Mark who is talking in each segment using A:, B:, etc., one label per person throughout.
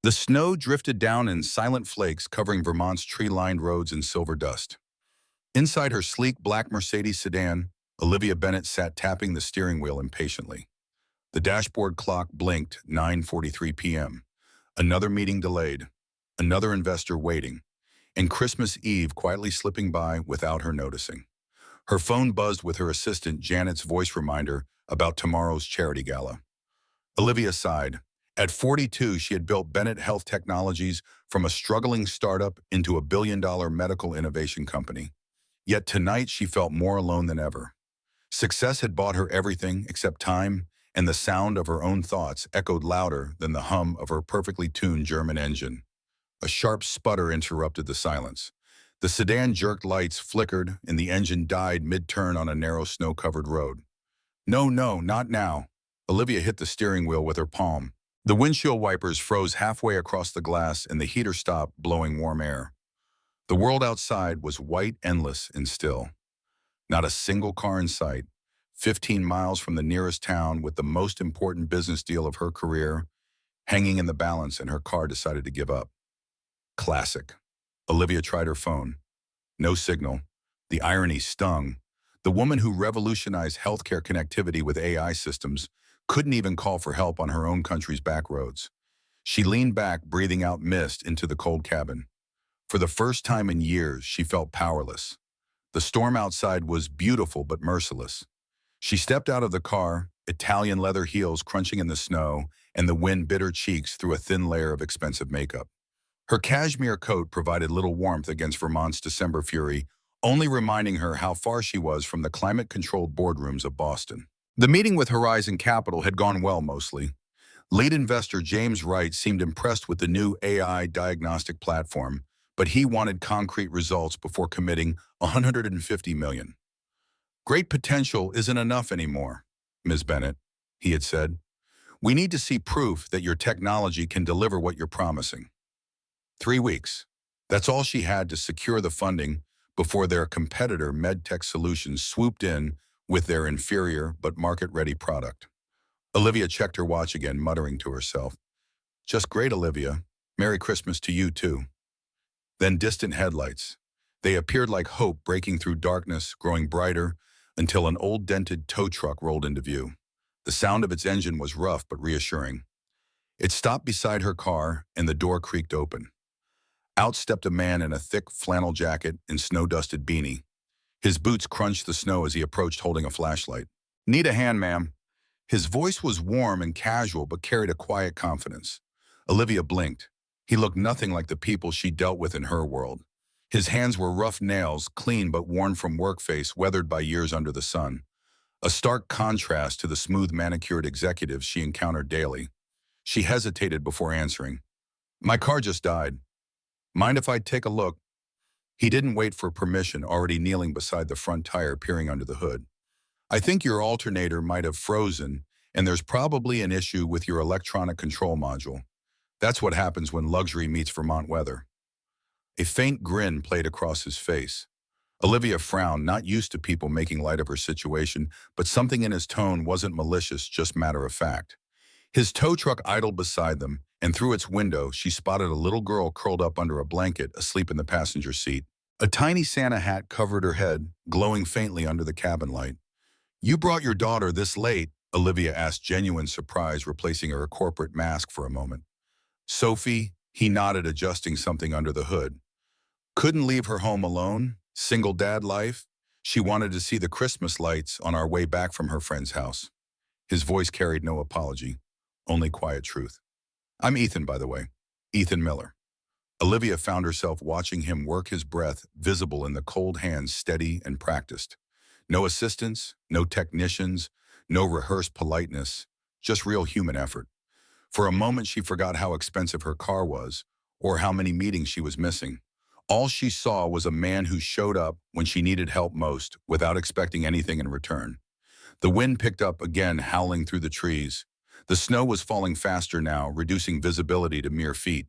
A: The snow drifted down in silent flakes, covering Vermont's tree-lined roads in silver dust. Inside her sleek black Mercedes sedan, Olivia Bennett sat tapping the steering wheel impatiently. The dashboard clock blinked 9:43 p.m. Another meeting delayed, another investor waiting, and Christmas Eve quietly slipping by without her noticing. Her phone buzzed with her assistant Janet's voice reminder about tomorrow's charity gala. Olivia sighed. At 42, she had built Bennett Health Technologies from a struggling startup into a billion-dollar medical innovation company. Yet tonight she felt more alone than ever. Success had bought her everything except time, and the sound of her own thoughts echoed louder than the hum of her perfectly tuned German engine. A sharp sputter interrupted the silence. The sedan jerked, lights flickered, and the engine died mid-turn on a narrow snow-covered road. No, no, not now. Olivia hit the steering wheel with her palm. The windshield wipers froze halfway across the glass and the heater stopped blowing warm air. The world outside was white, endless, and still. Not a single car in sight. 15 miles from the nearest town with the most important business deal of her career hanging in the balance, and her car decided to give up. Classic. Olivia tried her phone. No signal. The irony stung. The woman who revolutionized healthcare connectivity with AI systems couldn't even call for help on her own country's back roads. She leaned back, breathing out mist into the cold cabin. For the first time in years, she felt powerless. The storm outside was beautiful but merciless. She stepped out of the car, Italian leather heels crunching in the snow, and the wind bit her cheeks through a thin layer of expensive makeup. Her cashmere coat provided little warmth against Vermont's December fury, only reminding her how far she was from the climate-controlled boardrooms of Boston. The meeting with Horizon Capital had gone well mostly. Lead investor James Wright seemed impressed with the new AI diagnostic platform, but he wanted concrete results before committing $150 million. Great potential isn't enough anymore, Ms. Bennett, he had said. We need to see proof that your technology can deliver what you're promising. 3 weeks. That's all she had to secure the funding before their competitor MedTech Solutions swooped in with their inferior but market-ready product. Olivia checked her watch again, muttering to herself, "Just great, Olivia. Merry Christmas to you, too." Then distant headlights. They appeared like hope breaking through darkness, growing brighter, until an old dented tow truck rolled into view. The sound of its engine was rough but reassuring. It stopped beside her car, and the door creaked open. Out stepped a man in a thick flannel jacket and snow-dusted beanie. His boots crunched the snow as he approached, holding a flashlight. "Need a hand, ma'am." His voice was warm and casual but carried a quiet confidence. Olivia blinked. He looked nothing like the people she dealt with in her world. His hands were rough nails, clean but worn from work face weathered by years under the sun. A stark contrast to the smooth manicured executives she encountered daily. She hesitated before answering. "My car just died. Mind if I take a look?" He didn't wait for permission, already kneeling beside the front tire, peering under the hood. "I think your alternator might have frozen, and there's probably an issue with your electronic control module. That's what happens when luxury meets Vermont weather." A faint grin played across his face. Olivia frowned, not used to people making light of her situation, but something in his tone wasn't malicious, just matter of fact. His tow truck idled beside them, and through its window, she spotted a little girl curled up under a blanket, asleep in the passenger seat. A tiny Santa hat covered her head, glowing faintly under the cabin light. "You brought your daughter this late?" Olivia asked, genuine surprise replacing her corporate mask for a moment. "Sophie," he nodded, adjusting something under the hood. "Couldn't leave her home alone? Single dad life? She wanted to see the Christmas lights on our way back from her friend's house." His voice carried no apology, only quiet truth. "I'm Ethan, by the way. Ethan Miller." Olivia found herself watching him work, his breath visible in the cold hands, steady and practiced. No assistants, no technicians, no rehearsed politeness, just real human effort. For a moment she forgot how expensive her car was, or how many meetings she was missing. All she saw was a man who showed up when she needed help most, without expecting anything in return. The wind picked up again, howling through the trees. The snow was falling faster now, reducing visibility to mere feet.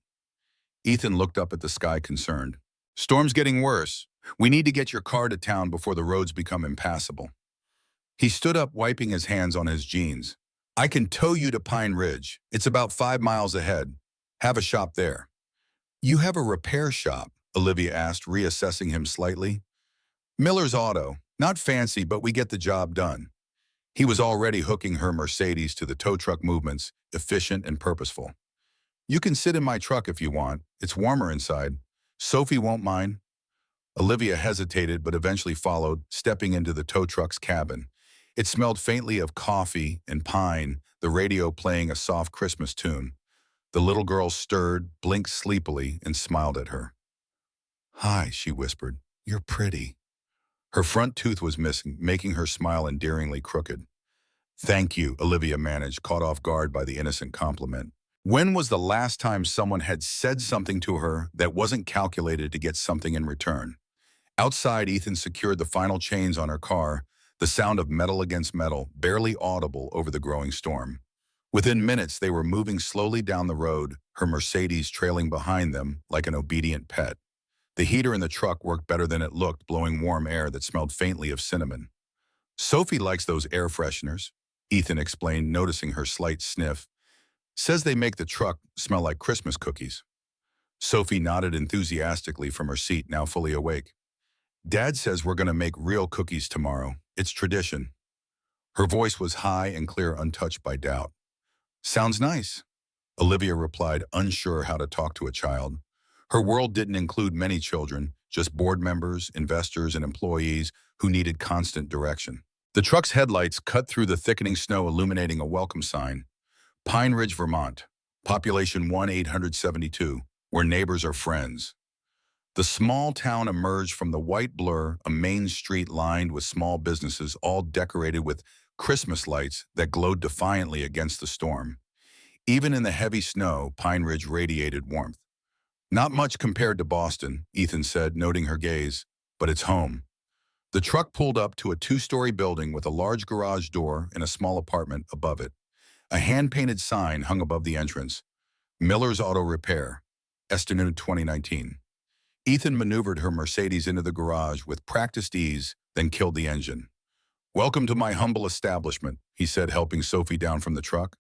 A: Ethan looked up at the sky, concerned. "Storm's getting worse. We need to get your car to town before the roads become impassable." He stood up, wiping his hands on his jeans. "I can tow you to Pine Ridge. It's about 5 miles ahead." Have a shop there. You have a repair shop? Olivia asked, reassessing him slightly. Miller's Auto. Not fancy, but we get the job done. He was already hooking her Mercedes to the tow truck movements, efficient and purposeful. You can sit in my truck if you want. It's warmer inside. Sophie won't mind. Olivia hesitated but eventually followed, stepping into the tow truck's cabin. It smelled faintly of coffee and pine, the radio playing a soft Christmas tune. The little girl stirred, blinked sleepily, and smiled at her. Hi, she whispered. You're pretty. Her front tooth was missing, making her smile endearingly crooked. Thank you, Olivia managed, caught off guard by the innocent compliment. When was the last time someone had said something to her that wasn't calculated to get something in return? Outside, Ethan secured the final chains on her car, the sound of metal against metal, barely audible over the growing storm. Within minutes, they were moving slowly down the road, her Mercedes trailing behind them like an obedient pet. The heater in the truck worked better than it looked, blowing warm air that smelled faintly of cinnamon. Sophie likes those air fresheners, Ethan explained, noticing her slight sniff. Says they make the truck smell like Christmas cookies. Sophie nodded enthusiastically from her seat, now fully awake. Dad says we're going to make real cookies tomorrow. It's tradition. Her voice was high and clear, untouched by doubt. Sounds nice, Olivia replied, unsure how to talk to a child. Her world didn't include many children, just board members, investors, and employees who needed constant direction. The truck's headlights cut through the thickening snow, illuminating a welcome sign. Pine Ridge, Vermont, population 1,872, where neighbors are friends. The small town emerged from the white blur, a main street lined with small businesses, all decorated with Christmas lights that glowed defiantly against the storm. Even in the heavy snow, Pine Ridge radiated warmth. Not much compared to Boston, Ethan said, noting her gaze, but it's home. The truck pulled up to a two-story building with a large garage door and a small apartment above it. A hand-painted sign hung above the entrance. Miller's Auto Repair, Estenu 2019. Ethan maneuvered her Mercedes into the garage with practiced ease, then killed the engine. Welcome to my humble establishment, he said, helping Sophie down from the truck.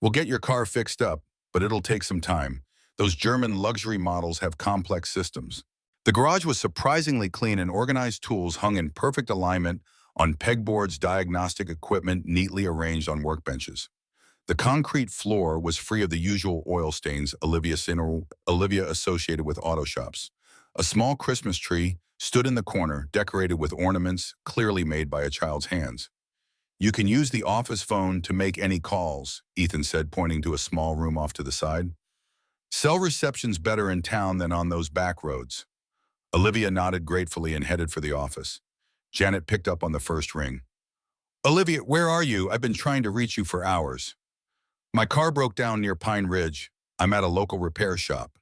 A: We'll get your car fixed up, but it'll take some time. Those German luxury models have complex systems. The garage was surprisingly clean and organized, tools hung in perfect alignment on pegboards, diagnostic equipment neatly arranged on workbenches. The concrete floor was free of the usual oil stains Olivia associated with auto shops. A small Christmas tree stood in the corner, decorated with ornaments clearly made by a child's hands. You can use the office phone to make any calls, Ethan said, pointing to a small room off to the side. Cell reception's better in town than on those back roads. Olivia nodded gratefully and headed for the office. Janet picked up on the first ring. Olivia, where are you? I've been trying to reach you for hours. My car broke down near Pine Ridge. I'm at a local repair shop.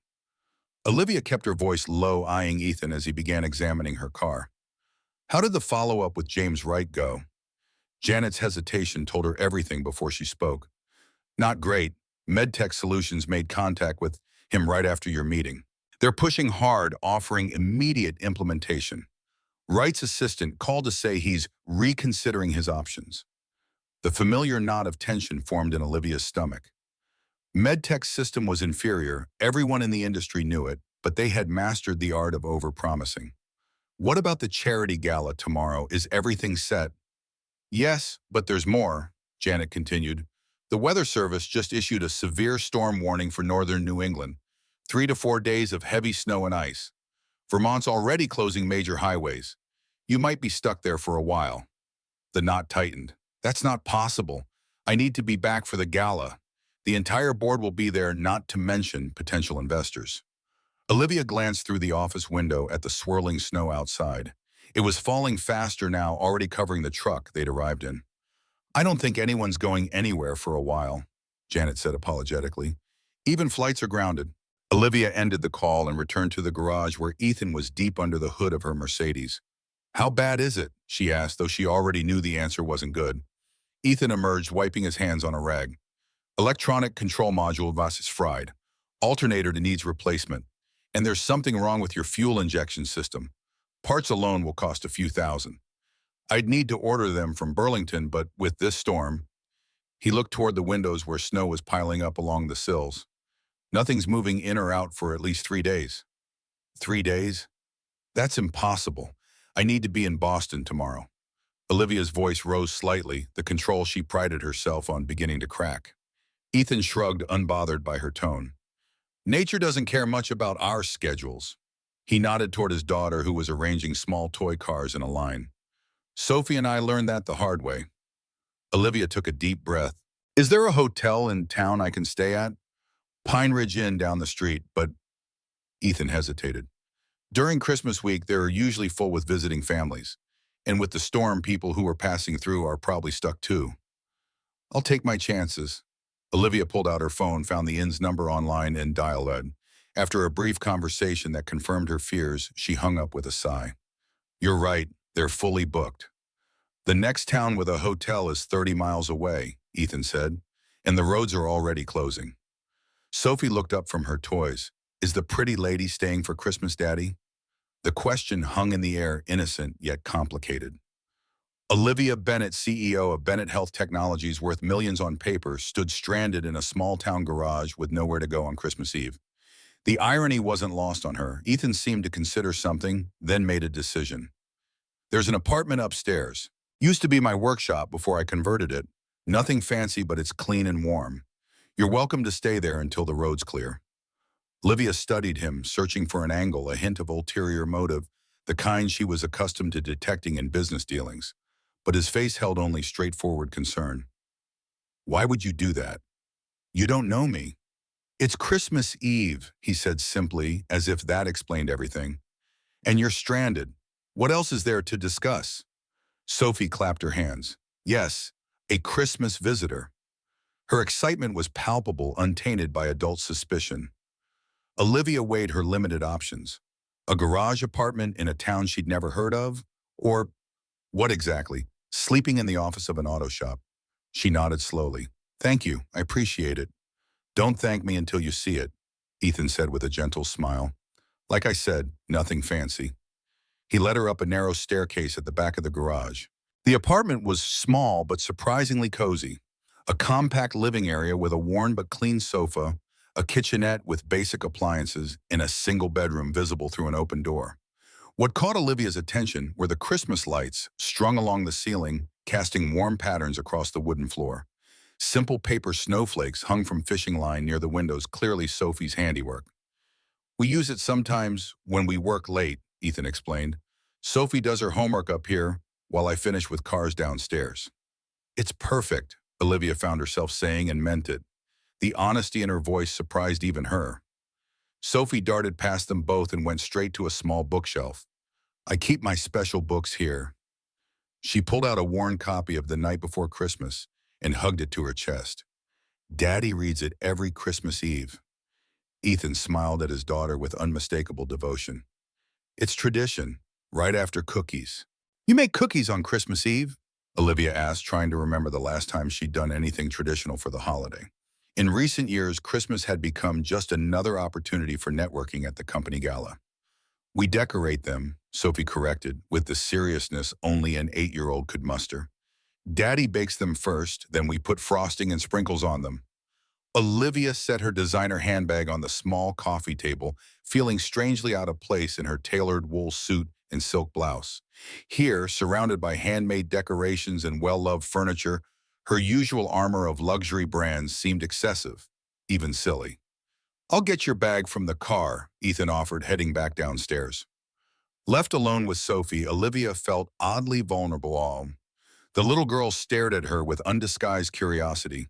A: Olivia kept her voice low, eyeing Ethan as he began examining her car. How did the follow-up with James Wright go? Janet's hesitation told her everything before she spoke. Not great. MedTech Solutions made contact with him right after your meeting. They're pushing hard, offering immediate implementation. Wright's assistant called to say he's reconsidering his options. The familiar knot of tension formed in Olivia's stomach. MedTech's system was inferior, everyone in the industry knew it, but they had mastered the art of over-promising. What about the charity gala tomorrow? Is everything set? Yes, but there's more, Janet continued. The Weather Service just issued a severe storm warning for northern New England, 3 to 4 days of heavy snow and ice. Vermont's already closing major highways. You might be stuck there for a while. The knot tightened. That's not possible. I need to be back for the gala. The entire board will be there, not to mention potential investors. Olivia glanced through the office window at the swirling snow outside. It was falling faster now, already covering the truck they'd arrived in. I don't think anyone's going anywhere for a while, Janet said apologetically. Even flights are grounded. Olivia ended the call and returned to the garage where Ethan was deep under the hood of her Mercedes. How bad is it? She asked, though she already knew the answer wasn't good. Ethan emerged, wiping his hands on a rag. Electronic control module was fried. Alternator needs replacement. And there's something wrong with your fuel injection system. Parts alone will cost a few thousand. I'd need to order them from Burlington, but with this storm... He looked toward the windows where snow was piling up along the sills. Nothing's moving in or out for at least 3 days. 3 days? That's impossible. I need to be in Boston tomorrow. Olivia's voice rose slightly, the control she prided herself on beginning to crack. Ethan shrugged, unbothered by her tone. Nature doesn't care much about our schedules. He nodded toward his daughter, who was arranging small toy cars in a line. Sophie and I learned that the hard way. Olivia took a deep breath. Is there a hotel in town I can stay at? Pine Ridge Inn down the street, but Ethan hesitated. During Christmas week, they are usually full with visiting families. And with the storm, people who are passing through are probably stuck too. I'll take my chances. Olivia pulled out her phone, found the inn's number online, and dialed it. After a brief conversation that confirmed her fears, she hung up with a sigh. You're right, they're fully booked. The next town with a hotel is 30 miles away, Ethan said, and the roads are already closing. Sophie looked up from her toys. Is the pretty lady staying for Christmas, Daddy? The question hung in the air, innocent yet complicated. Olivia Bennett, CEO of Bennett Health Technologies, worth millions on paper, stood stranded in a small-town garage with nowhere to go on Christmas Eve. The irony wasn't lost on her. Ethan seemed to consider something, then made a decision. There's an apartment upstairs. Used to be my workshop before I converted it. Nothing fancy, but it's clean and warm. You're welcome to stay there until the road's clear. Olivia studied him, searching for an angle, a hint of ulterior motive, the kind she was accustomed to detecting in business dealings. But his face held only straightforward concern. Why would you do that? You don't know me. It's Christmas Eve, he said simply, as if that explained everything. And you're stranded. What else is there to discuss? Sophie clapped her hands. Yes, a Christmas visitor. Her excitement was palpable, untainted by adult suspicion. Olivia weighed her limited options. A garage apartment in a town she'd never heard of? Or, what exactly? Sleeping in the office of an auto shop. She nodded slowly. Thank you, I appreciate it. Don't thank me until you see it, Ethan said with a gentle smile. Like I said, nothing fancy. He led her up a narrow staircase at the back of the garage. The apartment was small but surprisingly cozy. A compact living area with a worn but clean sofa, a kitchenette with basic appliances, and a single bedroom visible through an open door. What caught Olivia's attention were the Christmas lights strung along the ceiling, casting warm patterns across the wooden floor. Simple paper snowflakes hung from fishing line near the windows, clearly Sophie's handiwork. We use it sometimes when we work late, Ethan explained. Sophie does her homework up here while I finish with cars downstairs. It's perfect, Olivia found herself saying, and meant it. The honesty in her voice surprised even her. Sophie darted past them both and went straight to a small bookshelf. I keep my special books here. She pulled out a worn copy of The Night Before Christmas and hugged it to her chest. Daddy reads it every Christmas Eve. Ethan smiled at his daughter with unmistakable devotion. It's tradition, right after cookies. You make cookies on Christmas Eve? Olivia asked, trying to remember the last time she'd done anything traditional for the holiday. In recent years, Christmas had become just another opportunity for networking at the company gala. We decorate them, Sophie corrected, with the seriousness only an 8-year-old could muster. Daddy bakes them first, then we put frosting and sprinkles on them. Olivia set her designer handbag on the small coffee table, feeling strangely out of place in her tailored wool suit and silk blouse. Here, surrounded by handmade decorations and well-loved furniture, her usual armor of luxury brands seemed excessive, even silly. I'll get your bag from the car, Ethan offered, heading back downstairs. Left alone with Sophie, Olivia felt oddly vulnerable. The little girl stared at her with undisguised curiosity.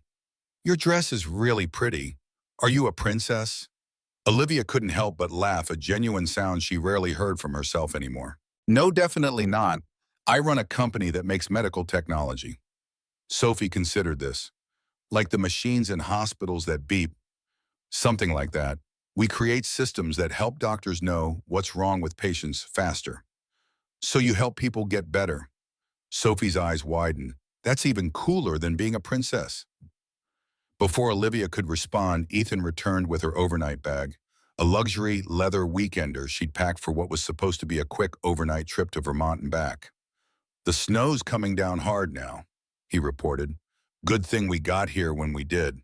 A: Your dress is really pretty. Are you a princess? Olivia couldn't help but laugh, a genuine sound she rarely heard from herself anymore. No, definitely not. I run a company that makes medical technology. Sophie considered this. Like the machines in hospitals that beep. Something like that. We create systems that help doctors know what's wrong with patients faster. So you help people get better. Sophie's eyes widened. That's even cooler than being a princess. Before Olivia could respond, Ethan returned with her overnight bag, a luxury leather weekender she'd packed for what was supposed to be a quick overnight trip to Vermont and back. The snow's coming down hard now, he reported. Good thing we got here when we did.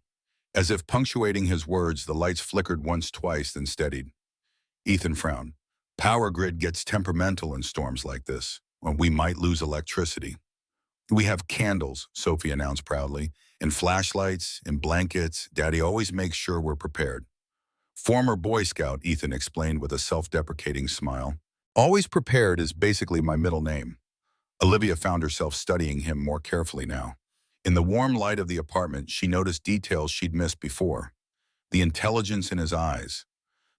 A: As if punctuating his words, the lights flickered once, twice, then steadied. Ethan frowned. Power grid gets temperamental in storms like this, when we might lose electricity. We have candles, Sophie announced proudly, and flashlights, and blankets. Daddy always makes sure we're prepared. Former Boy Scout, Ethan explained with a self-deprecating smile. Always prepared is basically my middle name. Olivia found herself studying him more carefully now. In the warm light of the apartment, she noticed details she'd missed before. The intelligence in his eyes.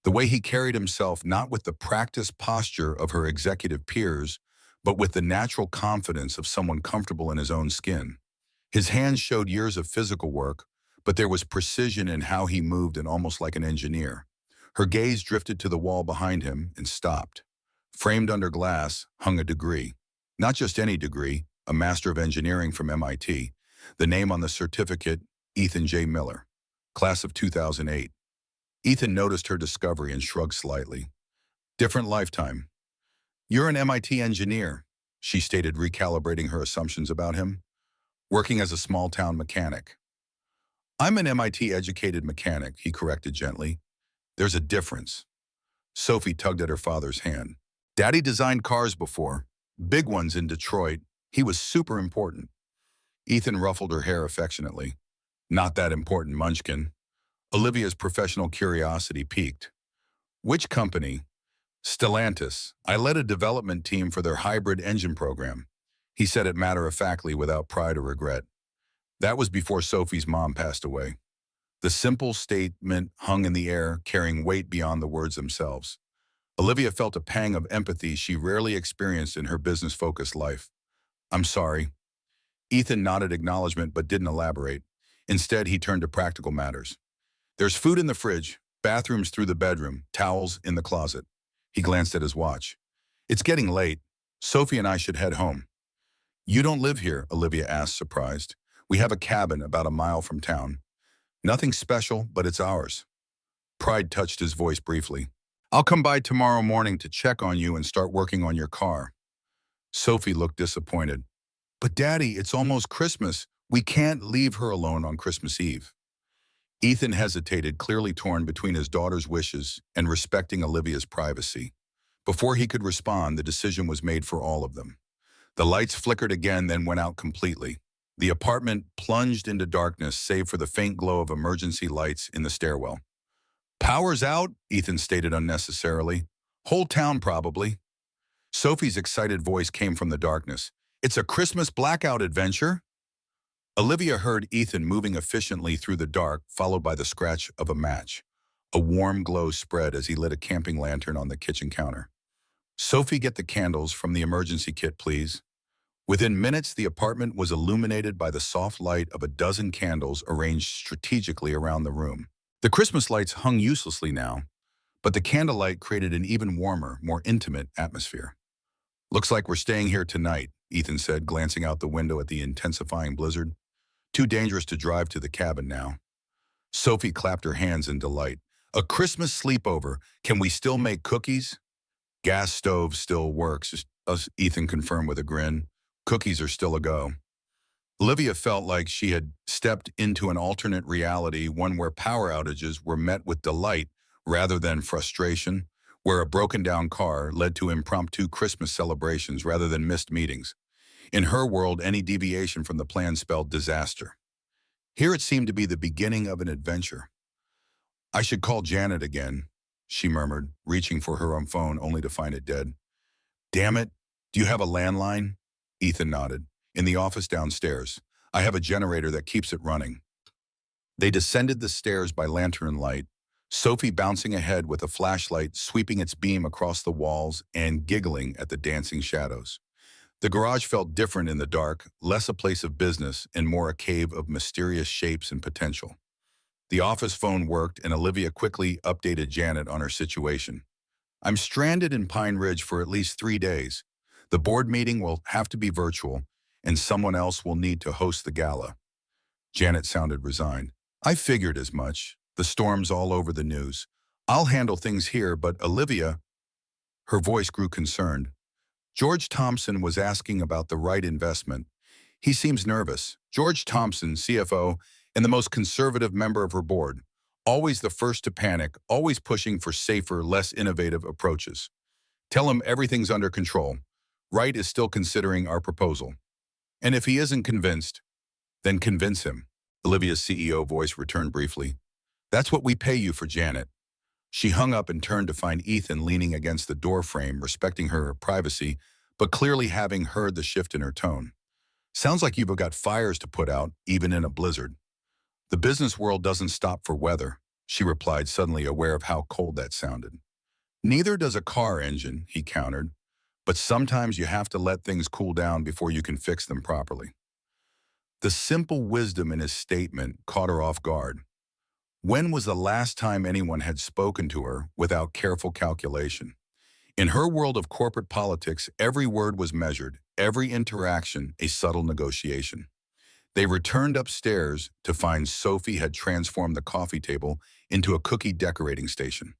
A: The way he carried himself not with the practiced posture of her executive peers, but with the natural confidence of someone comfortable in his own skin. His hands showed years of physical work, but there was precision in how he moved and almost like an engineer. Her gaze drifted to the wall behind him and stopped. Framed under glass hung a degree. Not just any degree, a Master of Engineering from MIT. The name on the certificate, Ethan J. Miller, class of 2008. Ethan noticed her discovery and shrugged slightly. Different lifetime. You're an MIT engineer, she stated, recalibrating her assumptions about him. Working as a small-town mechanic. I'm an MIT-educated mechanic, he corrected gently. There's a difference. Sophie tugged at her father's hand. Daddy designed cars before. Big ones in Detroit. He was super important. Ethan ruffled her hair affectionately. Not that important, Munchkin. Olivia's professional curiosity piqued. Which company? Stellantis. I led a development team for their hybrid engine program. He said it matter-of-factly without pride or regret. That was before Sophie's mom passed away. The simple statement hung in the air, carrying weight beyond the words themselves. Olivia felt a pang of empathy she rarely experienced in her business-focused life. I'm sorry. Ethan nodded acknowledgement but didn't elaborate. Instead, he turned to practical matters. There's food in the fridge, bathrooms through the bedroom, towels in the closet. He glanced at his watch. It's getting late. Sophie and I should head home. You don't live here, Olivia asked, surprised. We have a cabin about a mile from town. Nothing special, but it's ours. Pride touched his voice briefly. I'll come by tomorrow morning to check on you and start working on your car. Sophie looked disappointed. But Daddy, it's almost Christmas. We can't leave her alone on Christmas Eve. Ethan hesitated, clearly torn between his daughter's wishes and respecting Olivia's privacy. Before he could respond, the decision was made for all of them. The lights flickered again, then went out completely. The apartment plunged into darkness, save for the faint glow of emergency lights in the stairwell. Power's out, Ethan stated unnecessarily. Whole town, probably. Sophie's excited voice came from the darkness. It's a Christmas blackout adventure. Olivia heard Ethan moving efficiently through the dark, followed by the scratch of a match. A warm glow spread as he lit a camping lantern on the kitchen counter. Sophie, get the candles from the emergency kit, please. Within minutes, the apartment was illuminated by the soft light of a dozen candles arranged strategically around the room. The Christmas lights hung uselessly now, but the candlelight created an even warmer, more intimate atmosphere. Looks like we're staying here tonight, Ethan said, glancing out the window at the intensifying blizzard. Too dangerous to drive to the cabin now. Sophie clapped her hands in delight. A Christmas sleepover. Can we still make cookies? Gas stove still works, Ethan confirmed with a grin. Cookies are still a go. Olivia felt like she had stepped into an alternate reality, one where power outages were met with delight rather than frustration, where a broken-down car led to impromptu Christmas celebrations rather than missed meetings. In her world, any deviation from the plan spelled disaster. Here it seemed to be the beginning of an adventure. I should call Janet again, she murmured, reaching for her own phone only to find it dead. Damn it, do you have a landline? Ethan nodded. In the office downstairs. I have a generator that keeps it running. They descended the stairs by lantern light, Sophie bouncing ahead with a flashlight sweeping its beam across the walls and giggling at the dancing shadows. The garage felt different in the dark, less a place of business and more a cave of mysterious shapes and potential. The office phone worked and Olivia quickly updated Janet on her situation. I'm stranded in Pine Ridge for at least 3 days. The board meeting will have to be virtual and someone else will need to host the gala. Janet sounded resigned. I figured as much. The storm's all over the news. I'll handle things here, but Olivia, her voice grew concerned. George Thompson was asking about the right investment. He seems nervous. George Thompson, CFO, and the most conservative member of her board, always the first to panic, always pushing for safer, less innovative approaches. Tell him everything's under control. Wright is still considering our proposal. And if he isn't convinced, then convince him. Olivia's CEO voice returned briefly. That's what we pay you for, Janet. She hung up and turned to find Ethan leaning against the door frame, respecting her privacy, but clearly having heard the shift in her tone. Sounds like you've got fires to put out, even in a blizzard. The business world doesn't stop for weather, she replied, suddenly aware of how cold that sounded. Neither does a car engine, he countered, but sometimes you have to let things cool down before you can fix them properly. The simple wisdom in his statement caught her off guard. When was the last time anyone had spoken to her without careful calculation? In her world of corporate politics, every word was measured, every interaction a subtle negotiation. They returned upstairs to find Sophie had transformed the coffee table into a cookie decorating station.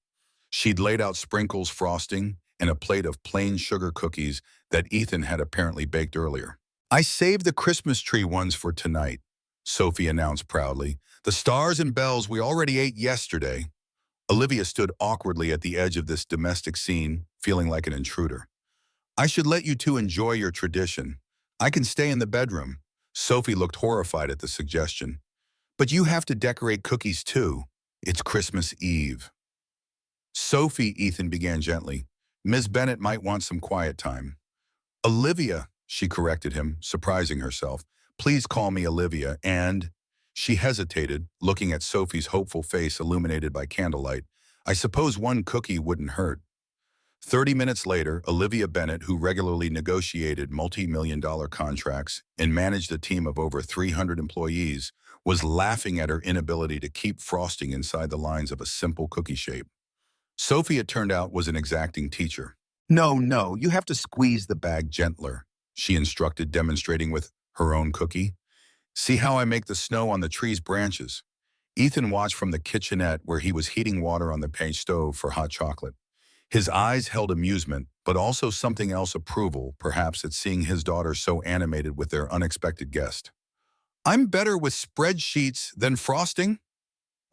A: She'd laid out sprinkles, frosting, and a plate of plain sugar cookies that Ethan had apparently baked earlier. I saved the Christmas tree ones for tonight, Sophie announced proudly. The stars and bells we already ate yesterday. Olivia stood awkwardly at the edge of this domestic scene, feeling like an intruder. I should let you two enjoy your tradition. I can stay in the bedroom. Sophie looked horrified at the suggestion. But you have to decorate cookies too. It's Christmas Eve. Sophie, Ethan began gently. Ms. Bennett might want some quiet time. Olivia, she corrected him, surprising herself. Please call me Olivia, and… She hesitated, looking at Sophie's hopeful face illuminated by candlelight. I suppose one cookie wouldn't hurt. 30 minutes later, Olivia Bennett, who regularly negotiated multi-million-dollar contracts and managed a team of over 300 employees, was laughing at her inability to keep frosting inside the lines of a simple cookie shape. Sophie, it turned out, was an exacting teacher. No, you have to squeeze the bag gentler, she instructed, demonstrating with her own cookie. See how I make the snow on the tree's branches. Ethan watched from the kitchenette where he was heating water on the page stove for hot chocolate. His eyes held amusement, but also something else, approval, perhaps at seeing his daughter so animated with their unexpected guest. I'm better with spreadsheets than frosting,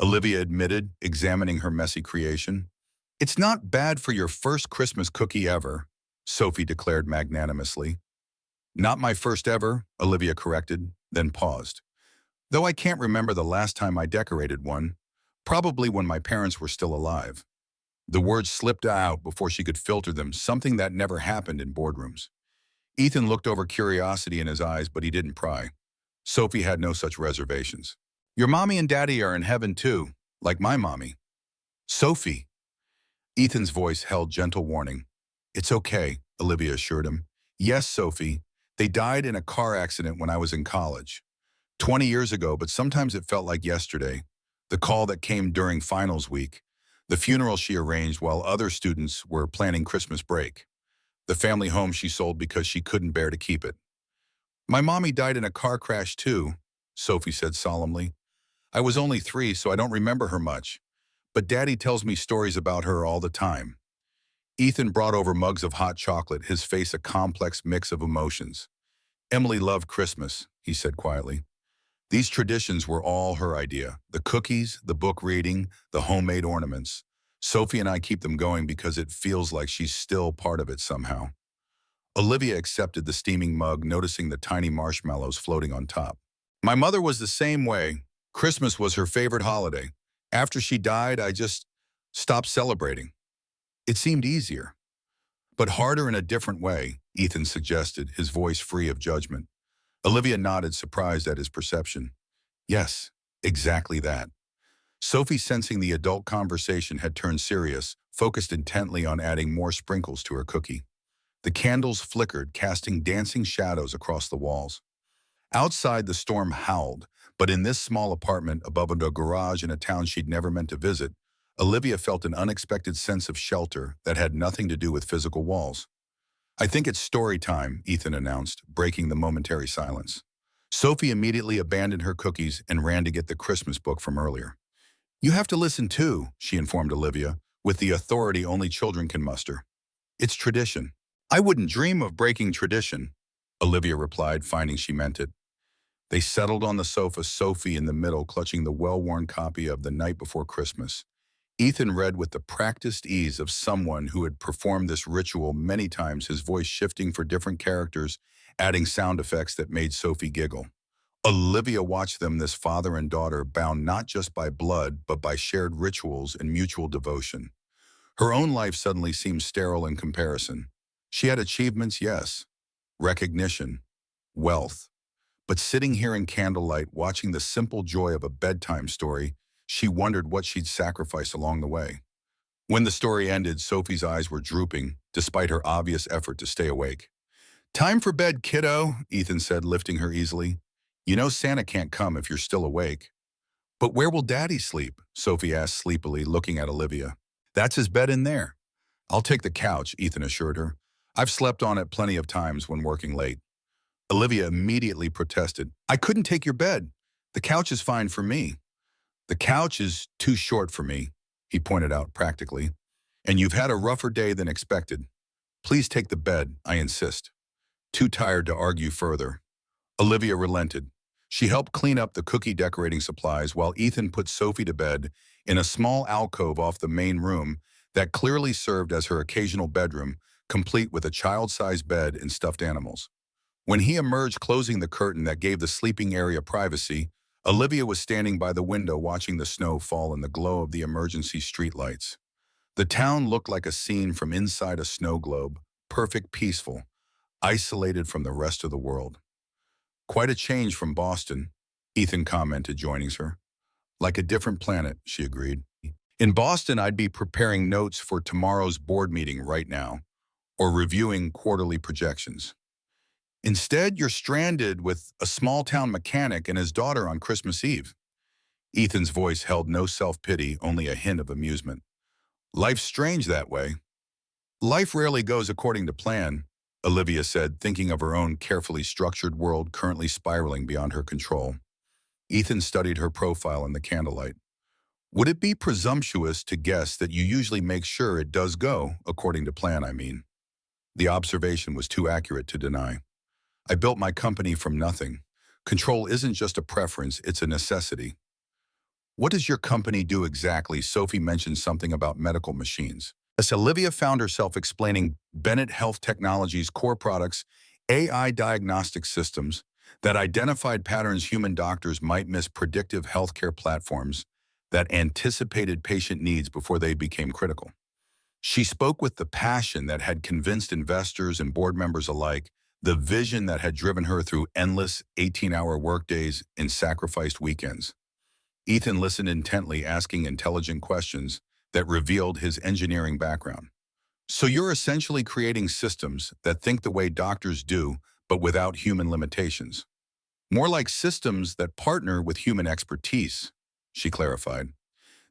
A: Olivia admitted, examining her messy creation. It's not bad for your first Christmas cookie ever, Sophie declared magnanimously. Not my first ever, Olivia corrected, then paused. Though I can't remember the last time I decorated one, probably when my parents were still alive. The words slipped out before she could filter them, something that never happened in boardrooms. Ethan looked over, curiosity in his eyes, but he didn't pry. Sophie had no such reservations. Your mommy and daddy are in heaven too, like my mommy. Sophie. Ethan's voice held gentle warning. It's okay, Olivia assured him. Yes, Sophie. They died in a car accident when I was in college. 20 years ago, but sometimes it felt like yesterday. The call that came during finals week. The funeral she arranged while other students were planning Christmas break. The family home she sold because she couldn't bear to keep it. My mommy died in a car crash too, Sophie said solemnly. I was only 3, so I don't remember her much. But Daddy tells me stories about her all the time. Ethan brought over mugs of hot chocolate, his face a complex mix of emotions. Emily loved Christmas, he said quietly. These traditions were all her idea. The cookies, the book reading, the homemade ornaments. Sophie and I keep them going because it feels like she's still part of it somehow. Olivia accepted the steaming mug, noticing the tiny marshmallows floating on top. My mother was the same way. Christmas was her favorite holiday. After she died, I just stopped celebrating. It seemed easier. But harder in a different way, Ethan suggested, his voice free of judgment. Olivia nodded, surprised at his perception. Yes, exactly that. Sophie, sensing the adult conversation had turned serious, focused intently on adding more sprinkles to her cookie. The candles flickered, casting dancing shadows across the walls. Outside, the storm howled, but in this small apartment above a garage in a town she'd never meant to visit, Olivia felt an unexpected sense of shelter that had nothing to do with physical walls. I think it's story time, Ethan announced, breaking the momentary silence. Sophie immediately abandoned her cookies and ran to get the Christmas book from earlier. You have to listen too, she informed Olivia, with the authority only children can muster. It's tradition. I wouldn't dream of breaking tradition, Olivia replied, finding she meant it. They settled on the sofa, Sophie in the middle, clutching the well-worn copy of The Night Before Christmas. Ethan read with the practiced ease of someone who had performed this ritual many times, his voice shifting for different characters, adding sound effects that made Sophie giggle. Olivia watched them, this father and daughter, bound not just by blood, but by shared rituals and mutual devotion. Her own life suddenly seemed sterile in comparison. She had achievements, yes, recognition, wealth. But sitting here in candlelight, watching the simple joy of a bedtime story, she wondered what she'd sacrificed along the way. When the story ended, Sophie's eyes were drooping, despite her obvious effort to stay awake. "Time for bed, kiddo," Ethan said, lifting her easily. "You know Santa can't come if you're still awake." "But where will Daddy sleep?" Sophie asked sleepily, looking at Olivia. "That's his bed in there." "I'll take the couch," Ethan assured her. "I've slept on it plenty of times when working late." Olivia immediately protested. "I couldn't take your bed. The couch is fine for me." "The couch is too short for me," he pointed out practically. "And you've had a rougher day than expected. Please take the bed, I insist." Too tired to argue further, Olivia relented. She helped clean up the cookie decorating supplies while Ethan put Sophie to bed in a small alcove off the main room that clearly served as her occasional bedroom, complete with a child-sized bed and stuffed animals. When he emerged, closing the curtain that gave the sleeping area privacy, Olivia was standing by the window watching the snow fall in the glow of the emergency streetlights. The town looked like a scene from inside a snow globe, perfect, peaceful, isolated from the rest of the world. "Quite a change from Boston," Ethan commented, joining her. "Like a different planet," she agreed. "In Boston, I'd be preparing notes for tomorrow's board meeting right now, or reviewing quarterly projections. Instead, you're stranded with a small-town mechanic and his daughter on Christmas Eve." Ethan's voice held no self-pity, only a hint of amusement. "Life's strange that way." "Life rarely goes according to plan," Olivia said, thinking of her own carefully structured world currently spiraling beyond her control. Ethan studied her profile in the candlelight. "Would it be presumptuous to guess that you usually make sure it does go according to plan, I mean?" The observation was too accurate to deny. "I built my company from nothing. Control isn't just a preference, it's a necessity." "What does your company do exactly?" Sophie mentioned something about medical machines. As Olivia found herself explaining Bennett Health Technologies' core products, AI diagnostic systems that identified patterns human doctors might miss, predictive healthcare platforms that anticipated patient needs before they became critical. She spoke with the passion that had convinced investors and board members alike, the vision that had driven her through endless 18-hour workdays and sacrificed weekends. Ethan listened intently, asking intelligent questions that revealed his engineering background. "So you're essentially creating systems that think the way doctors do, but without human limitations. More like systems that partner with human expertise," she clarified.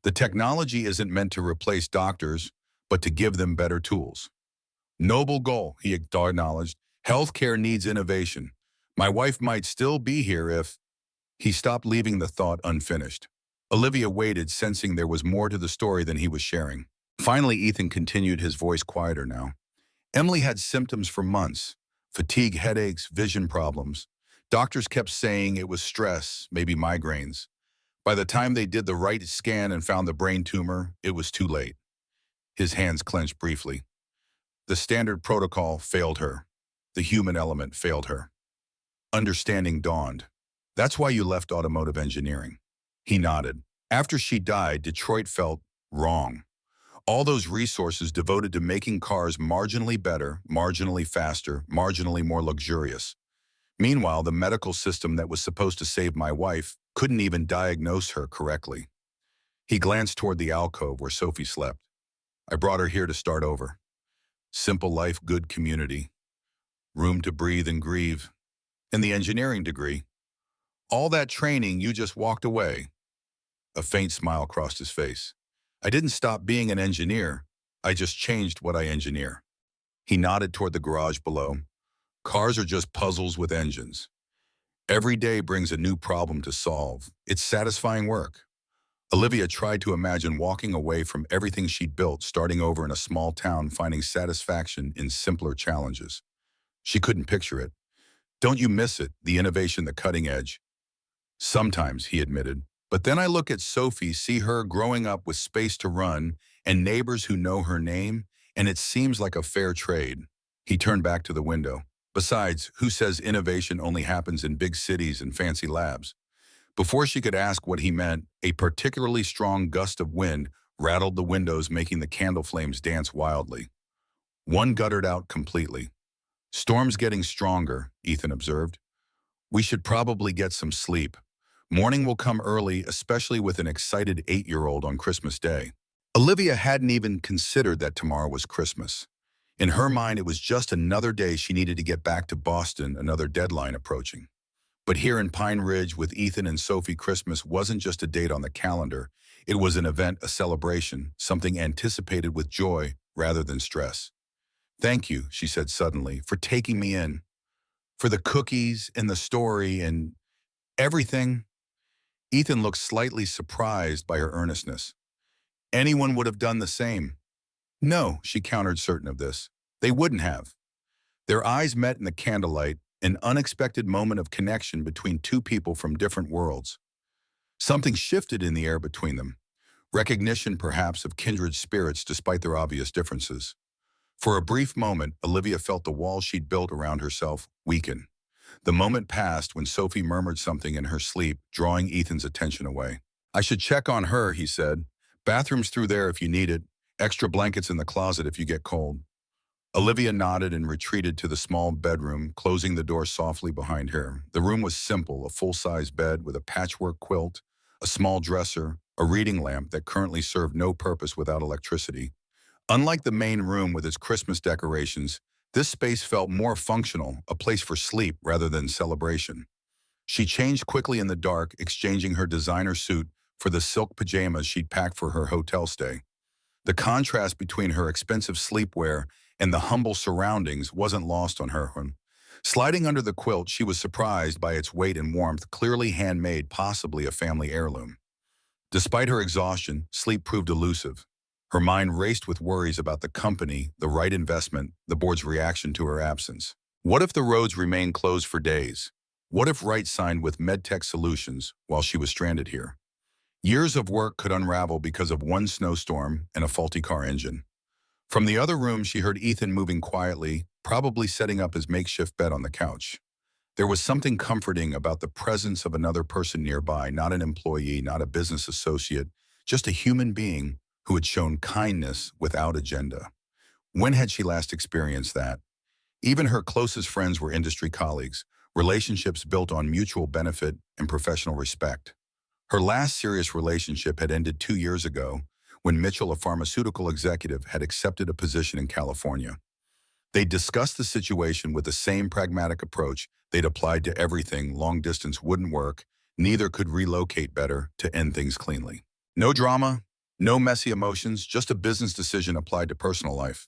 A: "The technology isn't meant to replace doctors, but to give them better tools." "Noble goal," he acknowledged. "Healthcare needs innovation. My wife might still be here if—" He stopped, leaving the thought unfinished. Olivia waited, sensing there was more to the story than he was sharing. Finally, Ethan continued, his voice quieter now. "Emily had symptoms for months. Fatigue, headaches, vision problems. Doctors kept saying it was stress, maybe migraines. By the time they did the right scan and found the brain tumor, it was too late." His hands clenched briefly. "The standard protocol failed her. The human element failed her." Understanding dawned. "That's why you left automotive engineering." He nodded. "After she died, Detroit felt wrong. All those resources devoted to making cars marginally better, marginally faster, marginally more luxurious. Meanwhile, the medical system that was supposed to save my wife couldn't even diagnose her correctly." He glanced toward the alcove where Sophie slept. "I brought her here to start over. Simple life, good community. Room to breathe and grieve. And the engineering degree. All that training, you just walked away." A faint smile crossed his face. "I didn't stop being an engineer. I just changed what I engineer." He nodded toward the garage below. "Cars are just puzzles with engines. Every day brings a new problem to solve. It's satisfying work." Olivia tried to imagine walking away from everything she'd built, starting over in a small town, finding satisfaction in simpler challenges. She couldn't picture it. "Don't you miss it, the innovation, the cutting edge?" Sometimes, he admitted. But then I look at Sophie, see her growing up with space to run and neighbors who know her name, and it seems like a fair trade. He turned back to the window. Besides, who says innovation only happens in big cities and fancy labs? Before she could ask what he meant, a particularly strong gust of wind rattled the windows, making the candle flames dance wildly. One guttered out completely. Storm's getting stronger, Ethan observed. We should probably get some sleep. Morning will come early, especially with an excited 8-year-old on Christmas Day. Olivia hadn't even considered that tomorrow was Christmas. In her mind, it was just another day she needed to get back to Boston, another deadline approaching. But here in Pine Ridge with Ethan and Sophie, Christmas wasn't just a date on the calendar. It was an event, a celebration, something anticipated with joy rather than stress. Thank you, she said suddenly, for taking me in. For the cookies and the story and everything. Ethan looked slightly surprised by her earnestness. Anyone would have done the same. No, she countered, certain of this. They wouldn't have. Their eyes met in the candlelight, an unexpected moment of connection between two people from different worlds. Something shifted in the air between them. Recognition, perhaps, of kindred spirits despite their obvious differences. For a brief moment, Olivia felt the wall she'd built around herself weaken. The moment passed when Sophie murmured something in her sleep, drawing Ethan's attention away. I should check on her, he said. Bathroom's through there if you need it. Extra blankets in the closet if you get cold. Olivia nodded and retreated to the small bedroom, closing the door softly behind her. The room was simple, a full-size bed with a patchwork quilt, a small dresser, a reading lamp that currently served no purpose without electricity. Unlike the main room with its Christmas decorations, this space felt more functional, a place for sleep rather than celebration. She changed quickly in the dark, exchanging her designer suit for the silk pajamas she'd packed for her hotel stay. The contrast between her expensive sleepwear and the humble surroundings wasn't lost on her. Sliding under the quilt, she was surprised by its weight and warmth, clearly handmade, possibly a family heirloom. Despite her exhaustion, sleep proved elusive. Her mind raced with worries about the company, the right investment, the board's reaction to her absence. What if the roads remained closed for days? What if Wright signed with MedTech Solutions while she was stranded here? Years of work could unravel because of one snowstorm and a faulty car engine. From the other room, she heard Ethan moving quietly, probably setting up his makeshift bed on the couch. There was something comforting about the presence of another person nearby, not an employee, not a business associate, just a human being who had shown kindness without agenda. When had she last experienced that? Even her closest friends were industry colleagues, relationships built on mutual benefit and professional respect. Her last serious relationship had ended 2 years ago when Mitchell, a pharmaceutical executive, had accepted a position in California. They discussed the situation with the same pragmatic approach they'd applied to everything. Long distance wouldn't work. Neither could relocate better to end things cleanly. No drama, no messy emotions, just a business decision applied to personal life.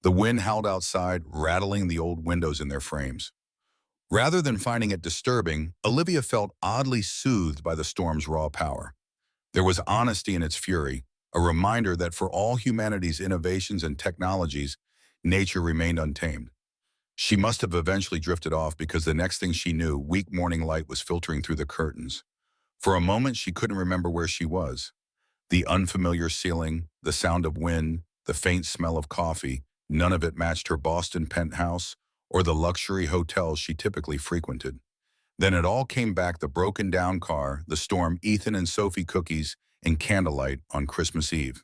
A: The wind howled outside, rattling the old windows in their frames. Rather than finding it disturbing, Olivia felt oddly soothed by the storm's raw power. There was honesty in its fury, a reminder that for all humanity's innovations and technologies, nature remained untamed. She must have eventually drifted off because the next thing she knew, weak morning light was filtering through the curtains. For a moment, she couldn't remember where she was. The unfamiliar ceiling, the sound of wind, the faint smell of coffee, none of it matched her Boston penthouse or the luxury hotels she typically frequented. Then it all came back: the broken-down car, the storm, Ethan and Sophie, cookies, and candlelight on Christmas Eve.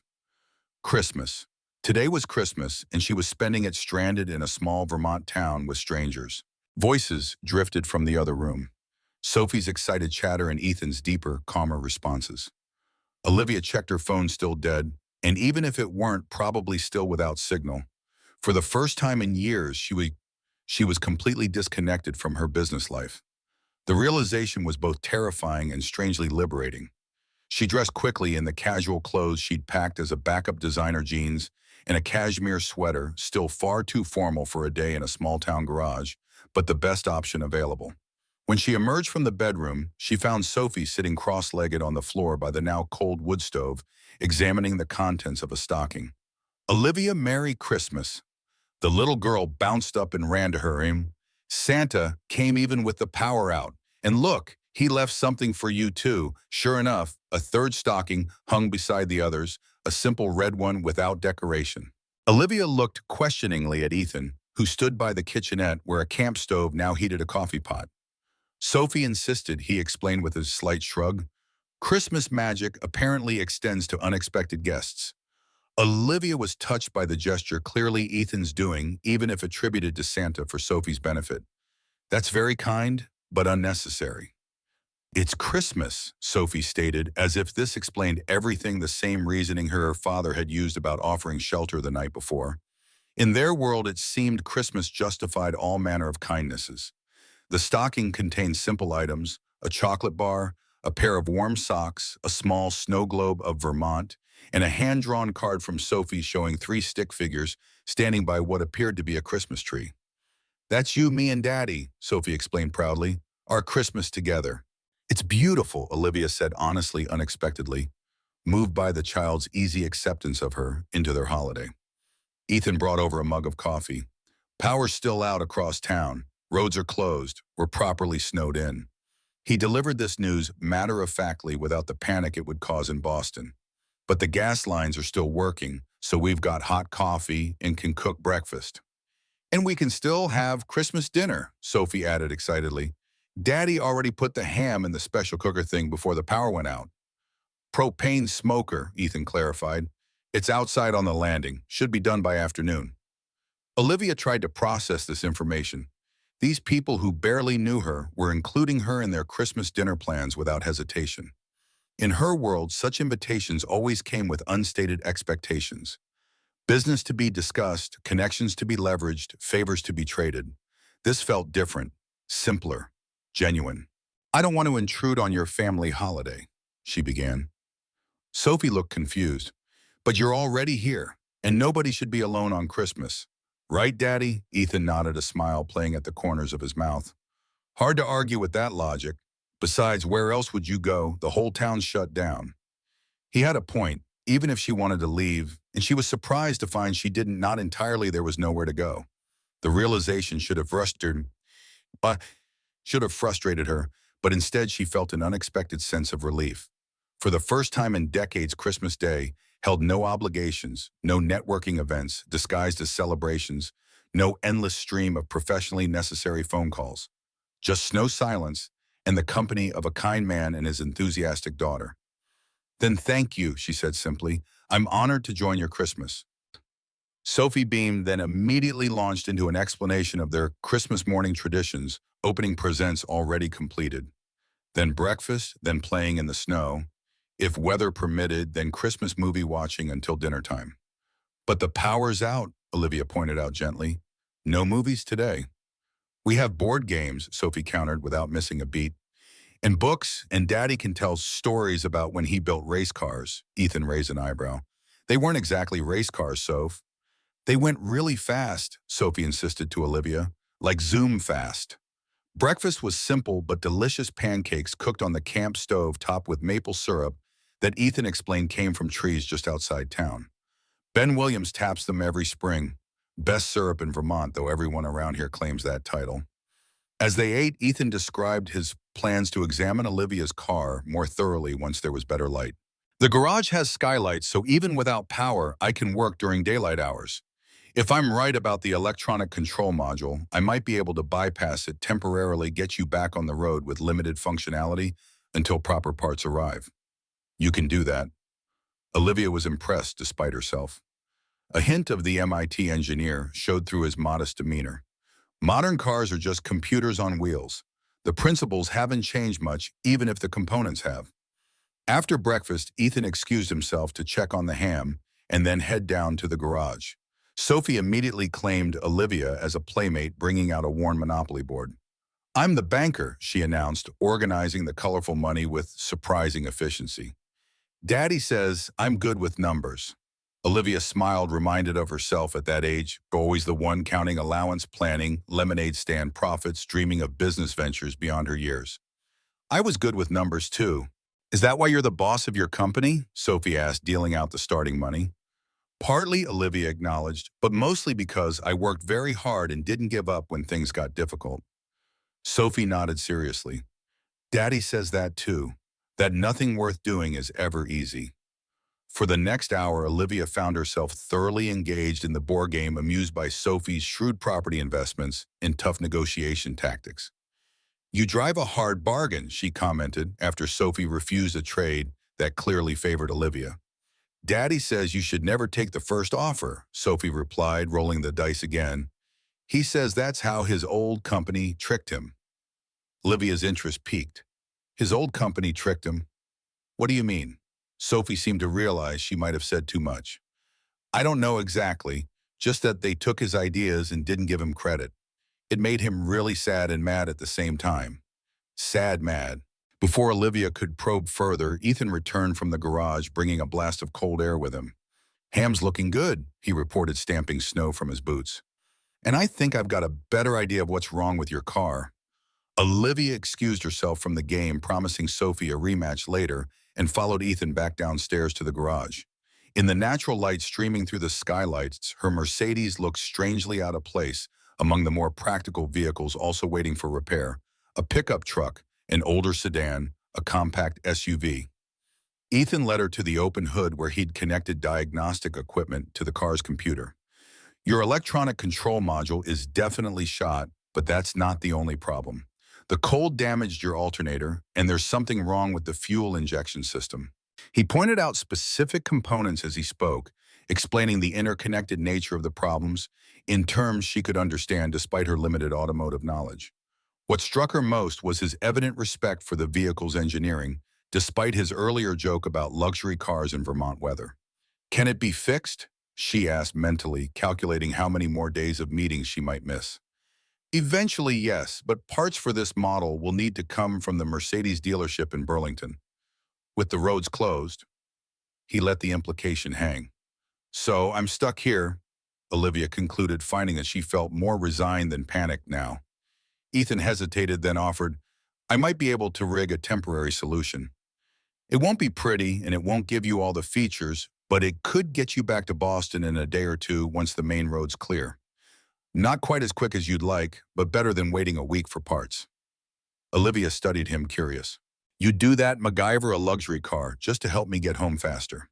A: Christmas. Today was Christmas, and she was spending it stranded in a small Vermont town with strangers. Voices drifted from the other room. Sophie's excited chatter and Ethan's deeper, calmer responses. Olivia checked her phone, still dead, and even if it weren't, probably still without signal. For the first time in years, she was completely disconnected from her business life. The realization was both terrifying and strangely liberating. She dressed quickly in the casual clothes she'd packed as a backup: designer jeans and a cashmere sweater, still far too formal for a day in a small-town garage, but the best option available. When she emerged from the bedroom, she found Sophie sitting cross-legged on the floor by the now cold wood stove, examining the contents of a stocking. Olivia, Merry Christmas. The little girl bounced up and ran to her. Santa came even with the power out. And look, He left something for you too. Sure enough, a third stocking hung beside the others, a simple red one without decoration. Olivia looked questioningly at Ethan, who stood by the kitchenette where a camp stove now heated a coffee pot. Sophie insisted, he explained with a slight shrug. Christmas magic apparently extends to unexpected guests. Olivia was touched by the gesture, clearly Ethan's doing, even if attributed to Santa for Sophie's benefit. That's very kind, but unnecessary. It's Christmas, Sophie stated, as if this explained everything, the same reasoning her father had used about offering shelter the night before. In their world, it seemed Christmas justified all manner of kindnesses. The stocking contained simple items: a chocolate bar, a pair of warm socks, a small snow globe of Vermont, and a hand-drawn card from Sophie showing three stick figures standing by what appeared to be a Christmas tree. That's you, me, and Daddy, Sophie explained proudly. Our Christmas together. It's beautiful, Olivia said honestly, unexpectedly, moved by the child's easy acceptance of her into their holiday. Ethan brought over a mug of coffee. Power's still out across town. Roads are closed. We're properly snowed in. He delivered this news matter-of-factly without the panic it would cause in Boston. But the gas lines are still working, so we've got hot coffee and can cook breakfast. And we can still have Christmas dinner, Sophie added excitedly. Daddy already put the ham in the special cooker thing before the power went out. Propane smoker, Ethan clarified. It's outside on the landing. Should be done by afternoon. Olivia tried to process this information. These people who barely knew her were including her in their Christmas dinner plans without hesitation. In her world, such invitations always came with unstated expectations. Business to be discussed, connections to be leveraged, favors to be traded. This felt different, simpler, genuine. I don't want to intrude on your family holiday, she began. Sophie looked confused. But you're already here, and nobody should be alone on Christmas. Right, Daddy? Ethan nodded, a smile playing at the corners of his mouth. Hard to argue with that logic. Besides, where else would you go? The whole town's shut down. He had a point, even if she wanted to leave, and she was surprised to find she didn't. Not entirely. There was nowhere to go. The realization should have frustrated her, but instead she felt an unexpected sense of relief. For the first time in decades, Christmas Day held no obligations, no networking events disguised as celebrations, no endless stream of professionally necessary phone calls. Just snow silence and the company of a kind man and his enthusiastic daughter. Then thank you, she said simply. I'm honored to join your Christmas. Sophie beamed, then immediately launched into an explanation of their Christmas morning traditions, opening presents already completed. Then breakfast, then playing in the snow. If weather permitted, then Christmas movie watching until dinner time. But the power's out, Olivia pointed out gently. No movies today. We have board games, Sophie countered without missing a beat. And books, and Daddy can tell stories about when he built race cars. Ethan raised an eyebrow. They weren't exactly race cars, Soph. They went really fast, Sophie insisted to Olivia, like zoom fast. Breakfast was simple but delicious pancakes cooked on the camp stove topped with maple syrup that Ethan explained came from trees just outside town. Ben Williams taps them every spring. Best syrup in Vermont, though everyone around here claims that title. As they ate, Ethan described his plans to examine Olivia's car more thoroughly once there was better light. The garage has skylights, so even without power, I can work during daylight hours. If I'm right about the electronic control module, I might be able to bypass it, temporarily get you back on the road with limited functionality until proper parts arrive. You can do that. Olivia was impressed despite herself. A hint of the MIT engineer showed through his modest demeanor. Modern cars are just computers on wheels. The principles haven't changed much, even if the components have. After breakfast, Ethan excused himself to check on the ham and then head down to the garage. Sophie immediately claimed Olivia as a playmate, bringing out a worn Monopoly board. I'm the banker, she announced, organizing the colorful money with surprising efficiency. Daddy says I'm good with numbers. Olivia smiled, reminded of herself at that age, always the one counting allowance, planning, lemonade stand profits, dreaming of business ventures beyond her years. I was good with numbers too. Is that why you're the boss of your company? Sophie asked, dealing out the starting money. Partly, Olivia acknowledged, but mostly because I worked very hard and didn't give up when things got difficult. Sophie nodded seriously. Daddy says that too, that nothing worth doing is ever easy. For the next hour, Olivia found herself thoroughly engaged in the board game, amused by Sophie's shrewd property investments and tough negotiation tactics. You drive a hard bargain, she commented after Sophie refused a trade that clearly favored Olivia. Daddy says you should never take the first offer, Sophie replied, rolling the dice again. He says that's how his old company tricked him. Olivia's interest piqued. His old company tricked him? What do you mean? Sophie seemed to realize she might have said too much. I don't know exactly, just that they took his ideas and didn't give him credit. It made him really sad and mad at the same time. Sad mad. Before Olivia could probe further, Ethan returned from the garage bringing a blast of cold air with him. Ham's looking good, he reported, stamping snow from his boots. And I think I've got a better idea of what's wrong with your car. Olivia excused herself from the game, promising Sophie a rematch later, and followed Ethan back downstairs to the garage. In the natural light streaming through the skylights, her Mercedes looked strangely out of place among the more practical vehicles also waiting for repair: a pickup truck, an older sedan, a compact SUV. Ethan led her to the open hood where he'd connected diagnostic equipment to the car's computer. Your electronic control module is definitely shot, but that's not the only problem. The cold damaged your alternator, and there's something wrong with the fuel injection system. He pointed out specific components as he spoke, explaining the interconnected nature of the problems in terms she could understand despite her limited automotive knowledge. What struck her most was his evident respect for the vehicle's engineering, despite his earlier joke about luxury cars in Vermont weather. Can it be fixed? She asked mentally, calculating how many more days of meetings she might miss. Eventually, yes, but parts for this model will need to come from the Mercedes dealership in Burlington. With the roads closed, he let the implication hang. So I'm stuck here, Olivia concluded, finding that she felt more resigned than panicked now. Ethan hesitated, then offered, I might be able to rig a temporary solution. It won't be pretty and it won't give you all the features, but it could get you back to Boston in a day or two once the main road's clear. Not quite as quick as you'd like, but better than waiting a week for parts. Olivia studied him, curious. You'd do that, MacGyver a luxury car, just to help me get home faster.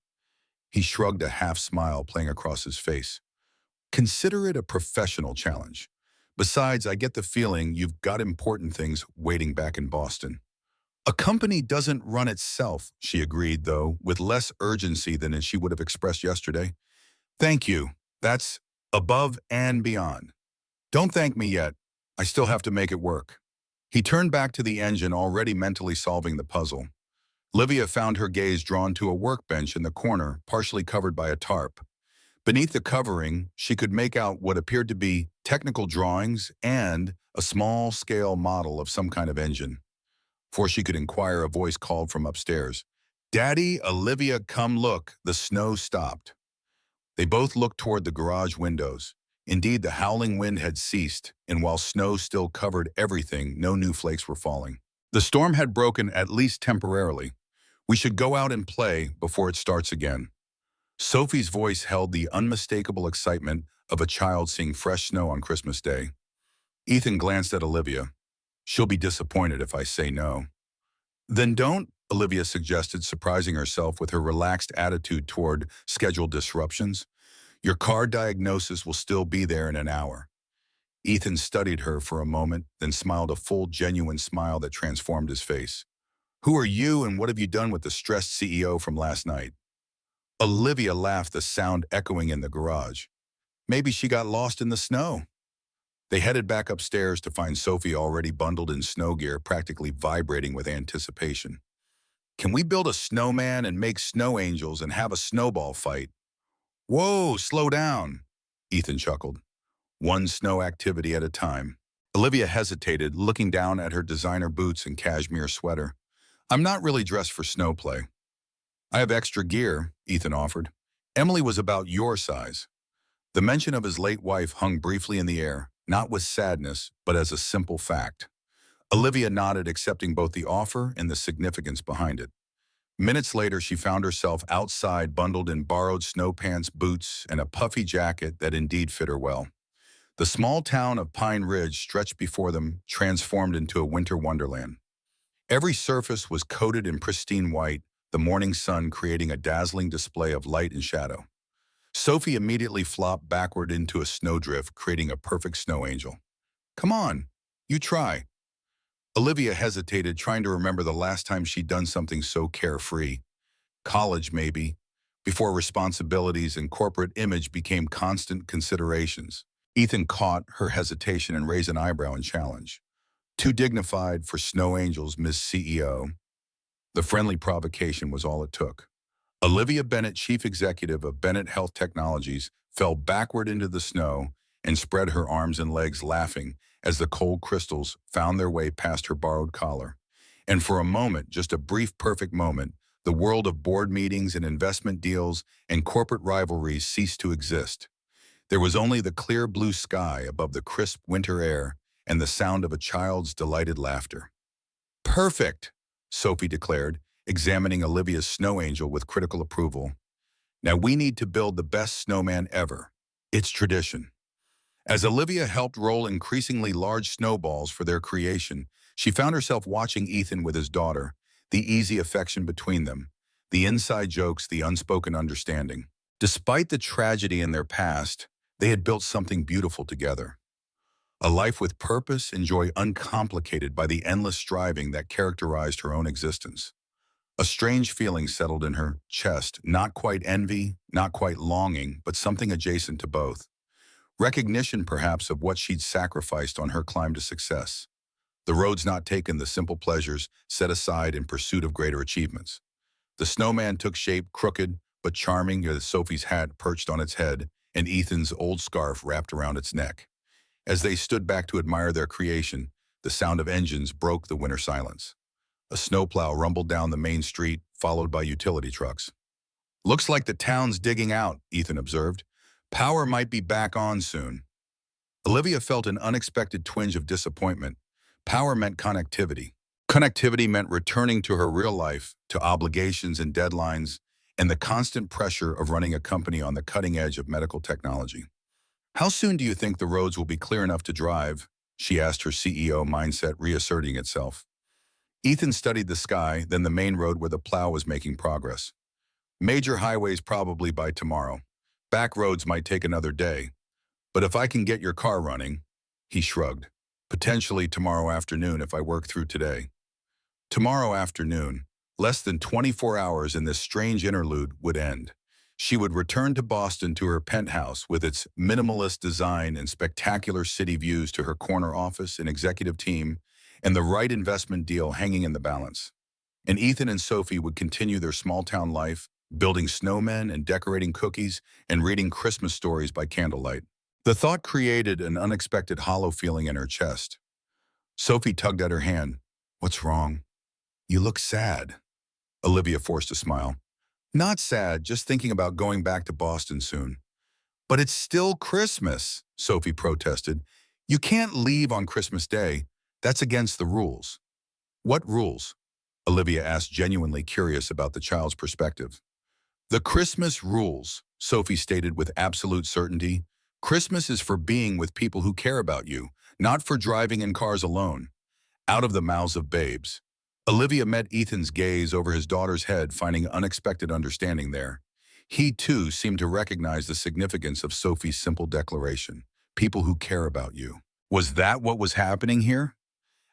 A: He shrugged, a half smile playing across his face. Consider it a professional challenge. Besides, I get the feeling you've got important things waiting back in Boston. A company doesn't run itself, she agreed, though, with less urgency than she would have expressed yesterday. Thank you. That's above and beyond. Don't thank me yet. I still have to make it work. He turned back to the engine, already mentally solving the puzzle. Olivia found her gaze drawn to a workbench in the corner, partially covered by a tarp. Beneath the covering, she could make out what appeared to be technical drawings and a small-scale model of some kind of engine. Before she could inquire, a voice called from upstairs. Daddy, Olivia, come look. The snow stopped. They both looked toward the garage windows. Indeed, the howling wind had ceased, and while snow still covered everything, no new flakes were falling. The storm had broken, at least temporarily. We should go out and play before it starts again. Sophie's voice held the unmistakable excitement of a child seeing fresh snow on Christmas Day. Ethan glanced at Olivia. She'll be disappointed if I say no. Then don't, Olivia suggested, surprising herself with her relaxed attitude toward scheduled disruptions. Your car diagnosis will still be there in an hour. Ethan studied her for a moment, then smiled a full, genuine smile that transformed his face. Who are you and what have you done with the stressed CEO from last night? Olivia laughed, the sound echoing in the garage. Maybe she got lost in the snow. They headed back upstairs to find Sophie already bundled in snow gear, practically vibrating with anticipation. Can we build a snowman and make snow angels and have a snowball fight? Whoa, slow down, Ethan chuckled. One snow activity at a time. Olivia hesitated, looking down at her designer boots and cashmere sweater. I'm not really dressed for snow play. I have extra gear, Ethan offered. Emily was about your size. The mention of his late wife hung briefly in the air, not with sadness, but as a simple fact. Olivia nodded, accepting both the offer and the significance behind it. Minutes later, she found herself outside, bundled in borrowed snow pants, boots, and a puffy jacket that indeed fit her well. The small town of Pine Ridge stretched before them, transformed into a winter wonderland. Every surface was coated in pristine white, the morning sun creating a dazzling display of light and shadow. Sophie immediately flopped backward into a snowdrift, creating a perfect snow angel. Come on, you try. Olivia hesitated, trying to remember the last time she'd done something so carefree. College, maybe, before responsibilities and corporate image became constant considerations. Ethan caught her hesitation and raised an eyebrow in challenge. Too dignified for snow angels, Miss CEO. The friendly provocation was all it took. Olivia Bennett, chief executive of Bennett Health Technologies, fell backward into the snow and spread her arms and legs, laughing as the cold crystals found their way past her borrowed collar. And for a moment, just a brief, perfect moment, the world of board meetings and investment deals and corporate rivalries ceased to exist. There was only the clear blue sky above the crisp winter air and the sound of a child's delighted laughter. Perfect, Sophie declared, examining Olivia's snow angel with critical approval. Now we need to build the best snowman ever. It's tradition. As Olivia helped roll increasingly large snowballs for their creation, she found herself watching Ethan with his daughter, the easy affection between them, the inside jokes, the unspoken understanding. Despite the tragedy in their past, they had built something beautiful together. A life with purpose and joy uncomplicated by the endless striving that characterized her own existence. A strange feeling settled in her chest, not quite envy, not quite longing, but something adjacent to both. Recognition, perhaps, of what she'd sacrificed on her climb to success. The roads not taken, the simple pleasures set aside in pursuit of greater achievements. The snowman took shape, crooked but charming, with Sophie's hat perched on its head and Ethan's old scarf wrapped around its neck. As they stood back to admire their creation, the sound of engines broke the winter silence. A snowplow rumbled down the main street, followed by utility trucks. Looks like the town's digging out, Ethan observed. Power might be back on soon. Olivia felt an unexpected twinge of disappointment. Power meant connectivity. Connectivity meant returning to her real life, to obligations and deadlines, and the constant pressure of running a company on the cutting edge of medical technology. How soon do you think the roads will be clear enough to drive? She asked, her CEO mindset reasserting itself. Ethan studied the sky, then the main road where the plow was making progress. Major highways probably by tomorrow. Back roads might take another day. But if I can get your car running, he shrugged. Potentially tomorrow afternoon if I work through today. Tomorrow afternoon, less than 24 hours in this strange interlude would end. She would return to Boston, to her penthouse with its minimalist design and spectacular city views, to her corner office and executive team, and the right investment deal hanging in the balance. And Ethan and Sophie would continue their small-town life, building snowmen and decorating cookies and reading Christmas stories by candlelight. The thought created an unexpected hollow feeling in her chest. Sophie tugged at her hand. What's wrong? You look sad. Olivia forced a smile. Not sad, just thinking about going back to Boston soon. But it's still Christmas, Sophie protested. You can't leave on Christmas Day. That's against the rules. What rules? Olivia asked, genuinely curious about the child's perspective. The Christmas rules, Sophie stated with absolute certainty. Christmas is for being with people who care about you, not for driving in cars alone. Out of the mouths of babes. Olivia met Ethan's gaze over his daughter's head, finding unexpected understanding there. He, too, seemed to recognize the significance of Sophie's simple declaration. People who care about you. Was that what was happening here?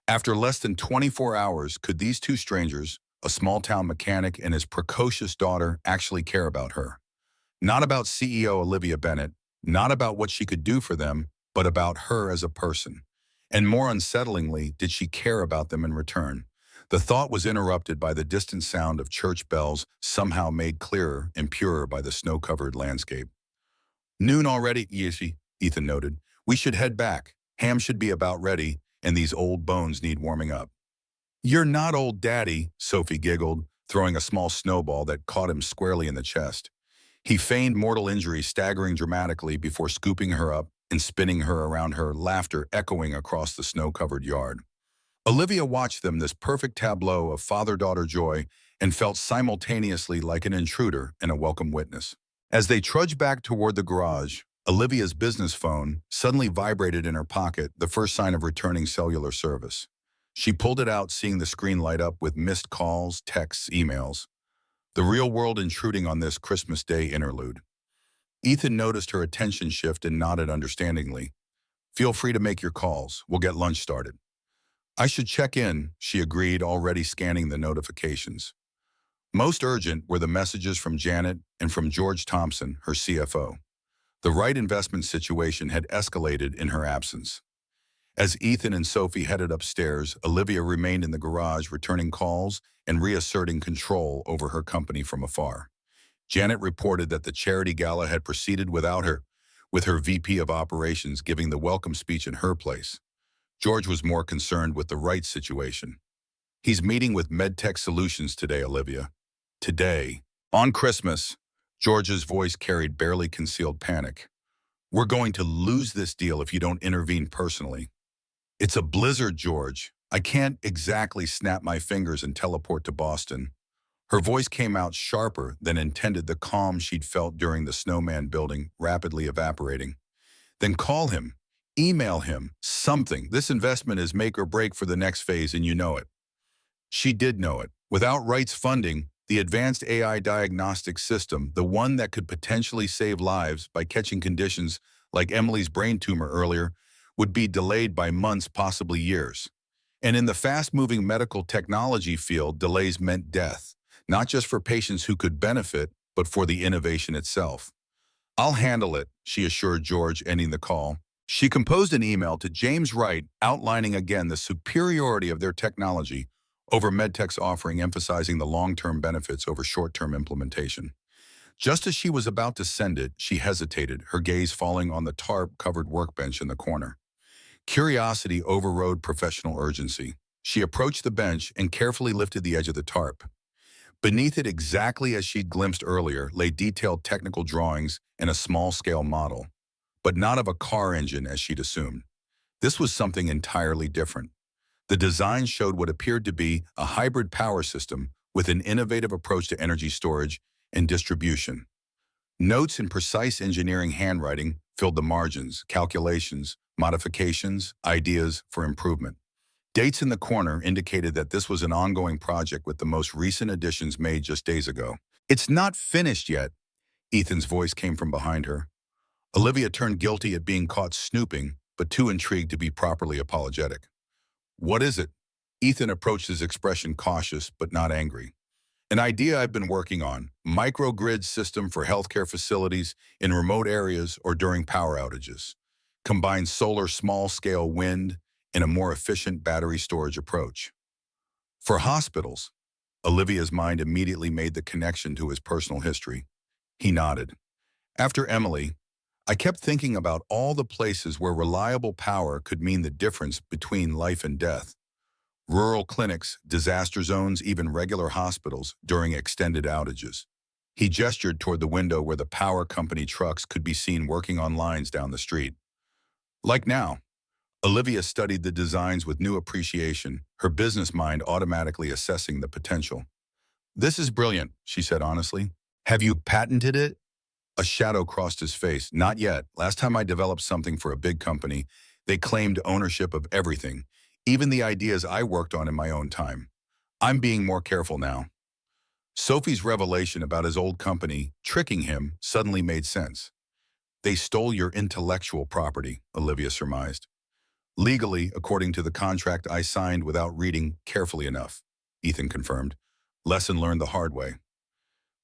A: After less than 24 hours, could these two strangers, a small-town mechanic and his precocious daughter, actually care about her? Not about CEO Olivia Bennett, not about what she could do for them, but about her as a person. And more unsettlingly, did she care about them in return? The thought was interrupted by the distant sound of church bells, somehow made clearer and purer by the snow-covered landscape. Noon already, Ethan noted. We should head back. Ham should be about ready, and these old bones need warming up. You're not old, Daddy, Sophie giggled, throwing a small snowball that caught him squarely in the chest. He feigned mortal injury, staggering dramatically before scooping her up and spinning her around, her laughter echoing across the snow-covered yard. Olivia watched them, this perfect tableau of father-daughter joy, and felt simultaneously like an intruder and a welcome witness. As they trudged back toward the garage, Olivia's business phone suddenly vibrated in her pocket, the first sign of returning cellular service. She pulled it out, seeing the screen light up with missed calls, texts, emails. The real world intruding on this Christmas Day interlude. Ethan noticed her attention shift and nodded understandingly. Feel free to make your calls. We'll get lunch started. I should check in, she agreed, already scanning the notifications. Most urgent were the messages from Janet and from George Thompson, her CFO. The right investment situation had escalated in her absence. As Ethan and Sophie headed upstairs, Olivia remained in the garage, returning calls and reasserting control over her company from afar. Janet reported that the charity gala had proceeded without her, with her VP of operations giving the welcome speech in her place. George was more concerned with the rights situation. He's meeting with MedTech Solutions today, Olivia. Today. On Christmas, George's voice carried barely concealed panic. We're going to lose this deal if you don't intervene personally. It's a blizzard, George. I can't exactly snap my fingers and teleport to Boston. Her voice came out sharper than intended, the calm she'd felt during the snowman building rapidly evaporating. Then call him, email him, something. This investment is make or break for the next phase, and you know it. She did know it. Without rights funding, the advanced AI diagnostic system, the one that could potentially save lives by catching conditions like Emily's brain tumor earlier, would be delayed by months, possibly years. And in the fast-moving medical technology field, delays meant death, not just for patients who could benefit, but for the innovation itself. I'll handle it, she assured George, ending the call. She composed an email to James Wright outlining again the superiority of their technology over MedTech's offering, emphasizing the long-term benefits over short-term implementation. Just as she was about to send it, she hesitated, her gaze falling on the tarp-covered workbench in the corner. Curiosity overrode professional urgency. She approached the bench and carefully lifted the edge of the tarp. Beneath it, exactly as she'd glimpsed earlier, lay detailed technical drawings and a small-scale model, but not of a car engine as she'd assumed. This was something entirely different. The design showed what appeared to be a hybrid power system with an innovative approach to energy storage and distribution. Notes in precise engineering handwriting filled the margins, calculations, modifications, ideas for improvement. Dates in the corner indicated that this was an ongoing project, with the most recent additions made just days ago. It's not finished yet, Ethan's voice came from behind her. Olivia turned guilty at being caught snooping, but too intrigued to be properly apologetic. What is it? Ethan approached his expression cautious but not angry. An idea I've been working on, microgrid system for healthcare facilities in remote areas or during power outages. Combines solar, small-scale wind, and a more efficient battery storage approach. For hospitals, Olivia's mind immediately made the connection to his personal history. He nodded. After Emily, I kept thinking about all the places where reliable power could mean the difference between life and death. Rural clinics, disaster zones, even regular hospitals during extended outages. He gestured toward the window where the power company trucks could be seen working on lines down the street. Like now, Olivia studied the designs with new appreciation, her business mind automatically assessing the potential. This is brilliant, she said honestly. Have you patented it? A shadow crossed his face. Not yet. Last time I developed something for a big company, they claimed ownership of everything, even the ideas I worked on in my own time. I'm being more careful now. Sophie's revelation about his old company tricking him suddenly made sense. They stole your intellectual property, Olivia surmised. Legally, according to the contract I signed without reading carefully enough, Ethan confirmed. Lesson learned the hard way.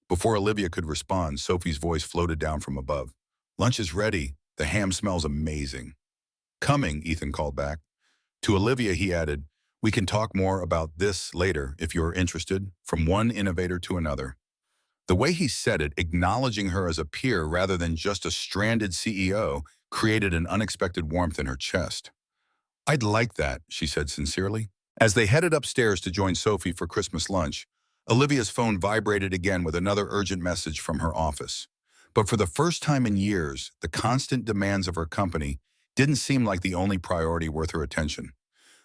A: Before Olivia could respond, Sophie's voice floated down from above. Lunch is ready. The ham smells amazing. Coming, Ethan called back. To Olivia, he added, we can talk more about this later if you're interested, from one innovator to another. The way he said it, acknowledging her as a peer rather than just a stranded CEO, created an unexpected warmth in her chest. I'd like that, she said sincerely. As they headed upstairs to join Sophie for Christmas lunch, Olivia's phone vibrated again with another urgent message from her office. But for the first time in years, the constant demands of her company didn't seem like the only priority worth her attention.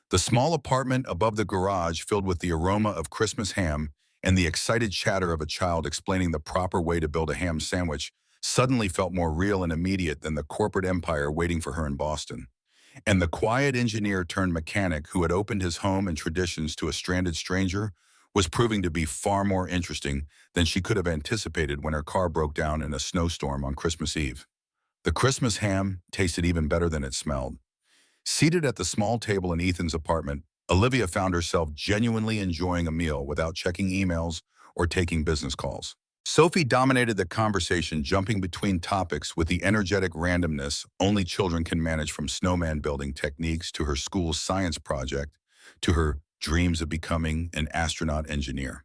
A: The small apartment above the garage, filled with the aroma of Christmas ham and the excited chatter of a child explaining the proper way to build a ham sandwich, suddenly felt more real and immediate than the corporate empire waiting for her in Boston. And the quiet engineer turned mechanic who had opened his home and traditions to a stranded stranger was proving to be far more interesting than she could have anticipated when her car broke down in a snowstorm on Christmas Eve. The Christmas ham tasted even better than it smelled. Seated at the small table in Ethan's apartment, Olivia found herself genuinely enjoying a meal without checking emails or taking business calls. Sophie dominated the conversation, jumping between topics with the energetic randomness only children can manage, from snowman building techniques to her school's science project to her dreams of becoming an astronaut engineer.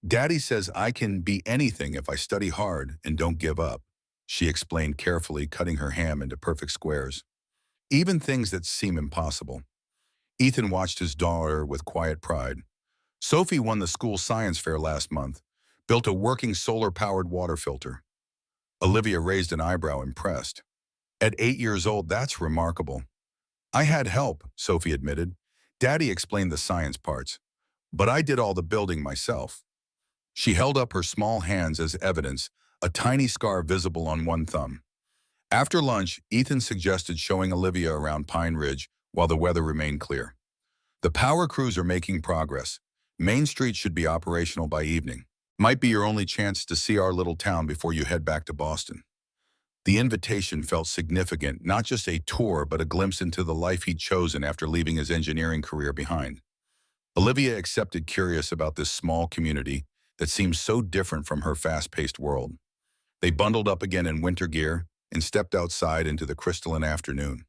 A: Daddy says I can be anything if I study hard and don't give up, she explained carefully, cutting her ham into perfect squares. Even things that seem impossible. Ethan watched his daughter with quiet pride. Sophie won the school science fair last month, built a working solar-powered water filter. Olivia raised an eyebrow, impressed. At 8 years old, that's remarkable. I had help, Sophie admitted. Daddy explained the science parts, but I did all the building myself. She held up her small hands as evidence, a tiny scar visible on one thumb. After lunch, Ethan suggested showing Olivia around Pine Ridge while the weather remained clear. The power crews are making progress. Main Street should be operational by evening. Might be your only chance to see our little town before you head back to Boston. The invitation felt significant, not just a tour, but a glimpse into the life he'd chosen after leaving his engineering career behind. Olivia accepted, curious about this small community that seemed so different from her fast-paced world. They bundled up again in winter gear and stepped outside into the crystalline afternoon.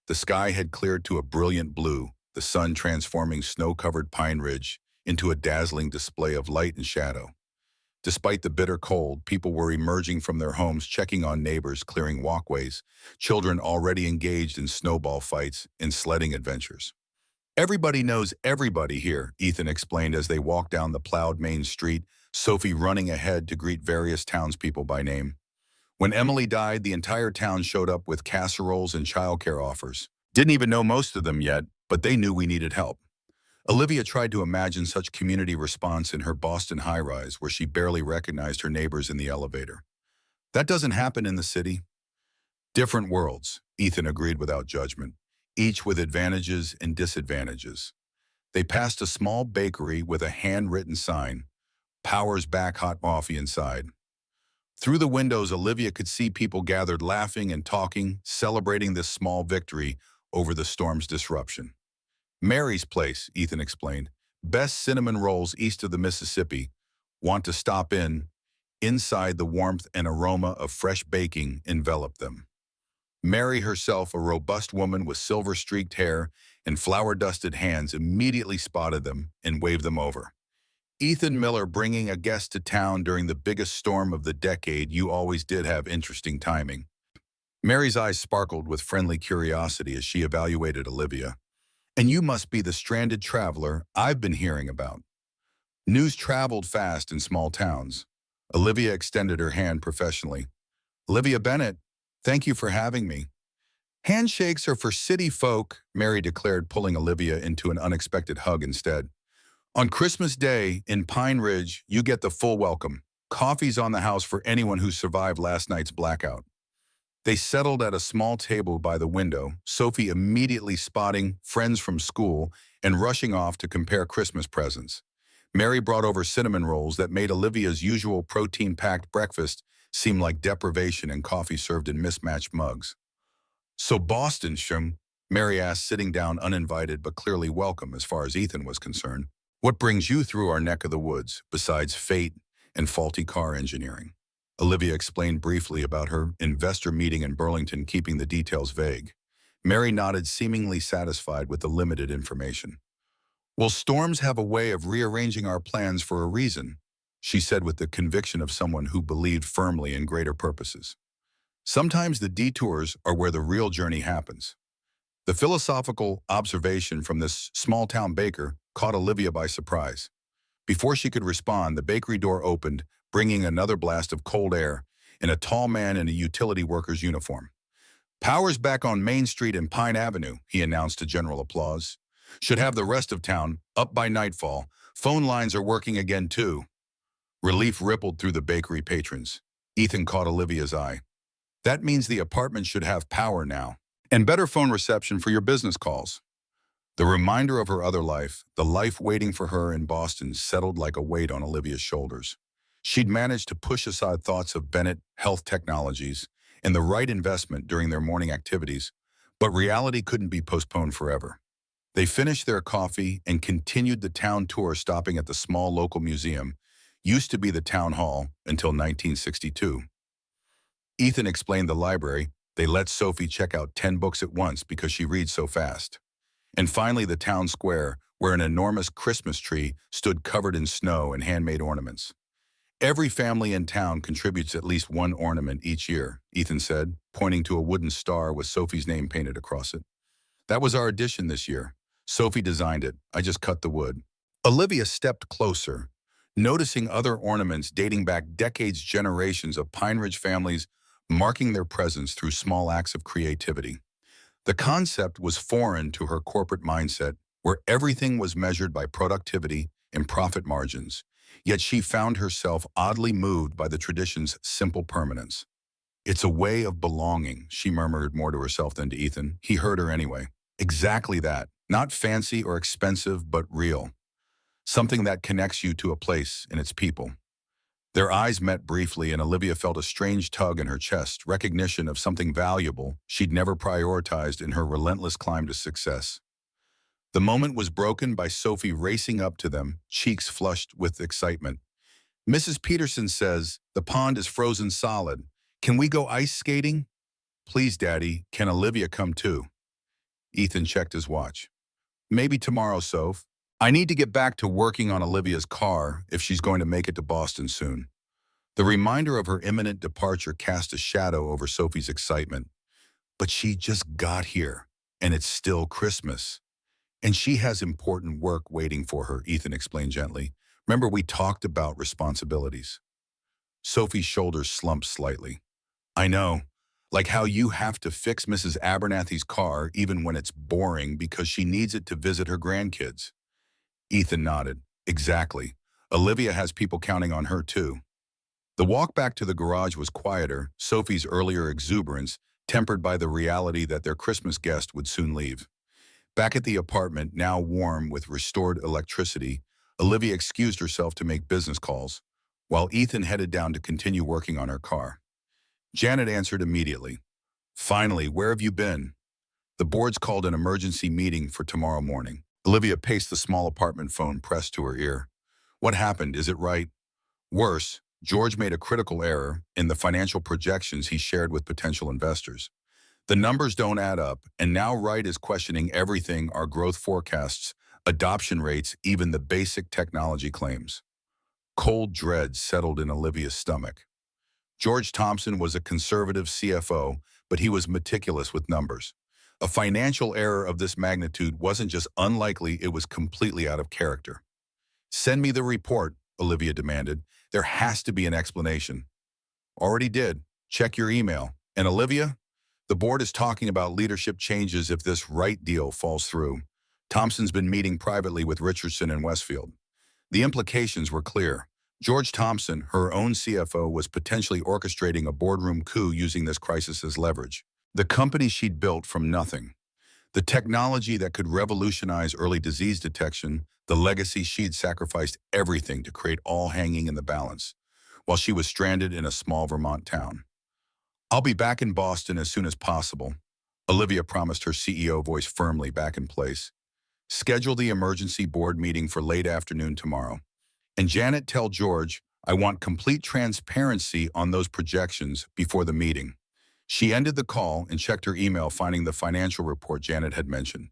A: The sky had cleared to a brilliant blue, the sun transforming snow-covered Pine Ridge into a dazzling display of light and shadow. Despite the bitter cold, people were emerging from their homes, checking on neighbors, clearing walkways, children already engaged in snowball fights and sledding adventures. Everybody knows everybody here, Ethan explained as they walked down the plowed main street, Sophie running ahead to greet various townspeople by name. When Emily died, the entire town showed up with casseroles and childcare offers. Didn't even know most of them yet, but they knew we needed help. Olivia tried to imagine such community response in her Boston high-rise, where she barely recognized her neighbors in the elevator. That doesn't happen in the city. Different worlds, Ethan agreed without judgment, each with advantages and disadvantages. They passed a small bakery with a handwritten sign, "Powers Back Hot Coffee" inside. Through the windows, Olivia could see people gathered, laughing and talking, celebrating this small victory over the storm's disruption. Mary's Place, Ethan explained. Best cinnamon rolls east of the Mississippi. Want to stop in? Inside, the warmth and aroma of fresh baking enveloped them. Mary herself, a robust woman with silver-streaked hair and flour-dusted hands, immediately spotted them and waved them over. Ethan Miller, bringing a guest to town during the biggest storm of the decade. You always did have interesting timing. Mary's eyes sparkled with friendly curiosity as she evaluated Olivia. And you must be the stranded traveler I've been hearing about. News traveled fast in small towns. Olivia extended her hand professionally. Olivia Bennett, thank you for having me. Handshakes are for city folk, Mary declared, pulling Olivia into an unexpected hug instead. On Christmas Day in Pine Ridge, you get the full welcome. Coffee's on the house for anyone who survived last night's blackout. They settled at a small table by the window, Sophie immediately spotting friends from school and rushing off to compare Christmas presents. Mary brought over cinnamon rolls that made Olivia's usual protein-packed breakfast seem like deprivation, and coffee served in mismatched mugs. So Boston, Shum? Mary asked, sitting down uninvited but clearly welcome as far as Ethan was concerned. What brings you through our neck of the woods, besides fate and faulty car engineering? Olivia explained briefly about her investor meeting in Burlington, keeping the details vague. Mary nodded, seemingly satisfied with the limited information. Well, storms have a way of rearranging our plans for a reason, she said with the conviction of someone who believed firmly in greater purposes. Sometimes the detours are where the real journey happens. The philosophical observation from this small-town baker caught Olivia by surprise. Before she could respond, the bakery door opened, bringing another blast of cold air, and a tall man in a utility worker's uniform. Power's back on Main Street and Pine Avenue, he announced to general applause. Should have the rest of town up by nightfall. Phone lines are working again, too. Relief rippled through the bakery patrons. Ethan caught Olivia's eye. That means the apartment should have power now. and better phone reception for your business calls. The reminder of her other life, the life waiting for her in Boston, settled like a weight on Olivia's shoulders. She'd managed to push aside thoughts of Bennett Health Technologies and the right investment during their morning activities, but reality couldn't be postponed forever. They finished their coffee and continued the town tour, stopping at the small local museum, used to be the town hall until 1962. Ethan explained the library. They let Sophie check out 10 books at once because she reads so fast. And finally, the town square, where an enormous Christmas tree stood covered in snow and handmade ornaments. Every family in town contributes at least one ornament each year, Ethan said, pointing to a wooden star with Sophie's name painted across it. That was our addition this year. Sophie designed it. I just cut the wood. Olivia stepped closer, noticing other ornaments dating back decades, generations of Pine Ridge families marking their presence through small acts of creativity. The concept was foreign to her corporate mindset, where everything was measured by productivity and profit margins, yet she found herself oddly moved by the tradition's simple permanence. It's a way of belonging, she murmured more to herself than to Ethan. He heard her anyway. Exactly that. Not fancy or expensive, but real. Something that connects you to a place and its people. Their eyes met briefly, and Olivia felt a strange tug in her chest, recognition of something valuable she'd never prioritized in her relentless climb to success. The moment was broken by Sophie racing up to them, cheeks flushed with excitement. Mrs. Peterson says, the pond is frozen solid. Can we go ice skating? Please, Daddy, can Olivia come too? Ethan checked his watch. Maybe tomorrow, Soph. I need to get back to working on Olivia's car if she's going to make it to Boston soon. The reminder of her imminent departure cast a shadow over Sophie's excitement. But she just got here, and it's still Christmas. And she has important work waiting for her, Ethan explained gently. Remember, we talked about responsibilities. Sophie's shoulders slumped slightly. I know. Like how you have to fix Mrs. Abernathy's car even when it's boring because she needs it to visit her grandkids. Ethan nodded. Exactly. Olivia has people counting on her too. The walk back to the garage was quieter, Sophie's earlier exuberance tempered by the reality that their Christmas guest would soon leave. Back at the apartment, now warm with restored electricity, Olivia excused herself to make business calls, while Ethan headed down to continue working on her car. Janet answered immediately. Finally, where have you been? The board's called an emergency meeting for tomorrow morning. Olivia paced the small apartment phone pressed to her ear. What happened? Is it right? Worse, George made a critical error in the financial projections he shared with potential investors. The numbers don't add up, and now Wright is questioning everything: our growth forecasts, adoption rates, even the basic technology claims. Cold dread settled in Olivia's stomach. George Thompson was a conservative CFO, but he was meticulous with numbers. A financial error of this magnitude wasn't just unlikely, it was completely out of character. Send me the report, Olivia demanded. There has to be an explanation. Already did. Check your email. And Olivia, the board is talking about leadership changes if this Wright deal falls through. Thompson's been meeting privately with Richardson and Westfield. The implications were clear. George Thompson, her own CFO, was potentially orchestrating a boardroom coup using this crisis as leverage. The company she'd built from nothing. The technology that could revolutionize early disease detection, the legacy she'd sacrificed everything to create, all hanging in the balance, while she was stranded in a small Vermont town. I'll be back in Boston as soon as possible, Olivia promised, her CEO voice firmly back in place. Schedule the emergency board meeting for late afternoon tomorrow. And Janet, tell George, I want complete transparency on those projections before the meeting. She ended the call and checked her email, finding the financial report Janet had mentioned.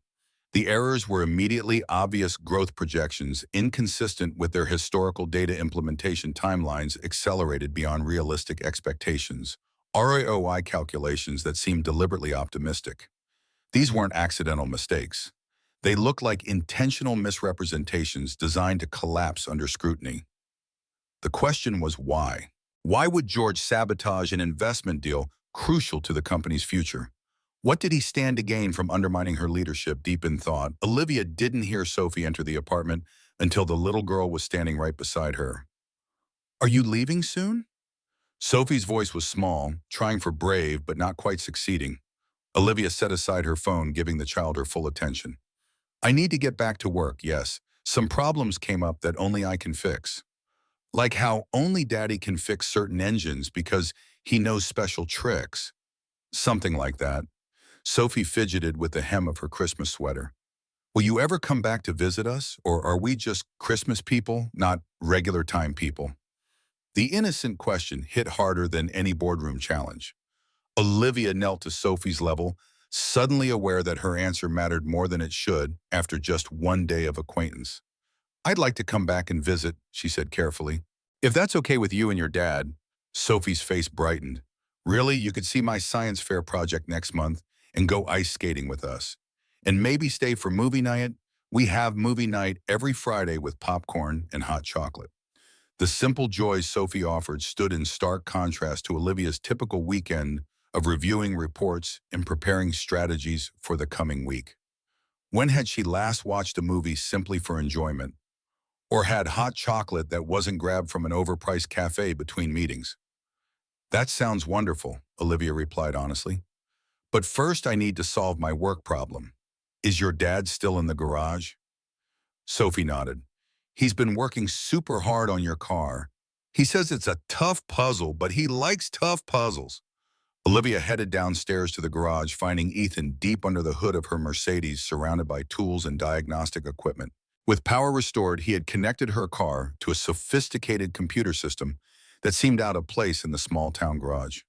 A: The errors were immediately obvious: growth projections inconsistent with their historical data implementation timelines, accelerated beyond realistic expectations, ROI calculations that seemed deliberately optimistic. These weren't accidental mistakes. They looked like intentional misrepresentations designed to collapse under scrutiny. The question was why? Why would George sabotage an investment deal crucial to the company's future? What did he stand to gain from undermining her leadership? Deep in thought, Olivia didn't hear Sophie enter the apartment until the little girl was standing right beside her. Are you leaving soon? Sophie's voice was small, trying for brave but not quite succeeding. Olivia set aside her phone, giving the child her full attention. I need to get back to work, yes. Some problems came up that only I can fix. Like how only Daddy can fix certain engines because he knows special tricks. Something like that. Sophie fidgeted with the hem of her Christmas sweater. Will you ever come back to visit us, or are we just Christmas people, not regular time people? The innocent question hit harder than any boardroom challenge. Olivia knelt to Sophie's level, suddenly aware that her answer mattered more than it should after just one day of acquaintance. I'd like to come back and visit, she said carefully. If that's okay with you and your dad. Sophie's face brightened. Really, you could see my science fair project next month and go ice skating with us. And maybe stay for movie night? We have movie night every Friday with popcorn and hot chocolate. The simple joys Sophie offered stood in stark contrast to Olivia's typical weekend of reviewing reports and preparing strategies for the coming week. When had she last watched a movie simply for enjoyment, or had hot chocolate that wasn't grabbed from an overpriced cafe between meetings? That sounds wonderful, Olivia replied honestly. But first I need to solve my work problem. Is your dad still in the garage? Sophie nodded. He's been working super hard on your car. He says it's a tough puzzle, but he likes tough puzzles. Olivia headed downstairs to the garage, finding Ethan deep under the hood of her Mercedes, surrounded by tools and diagnostic equipment. With power restored, he had connected her car to a sophisticated computer system that seemed out of place in the small-town garage.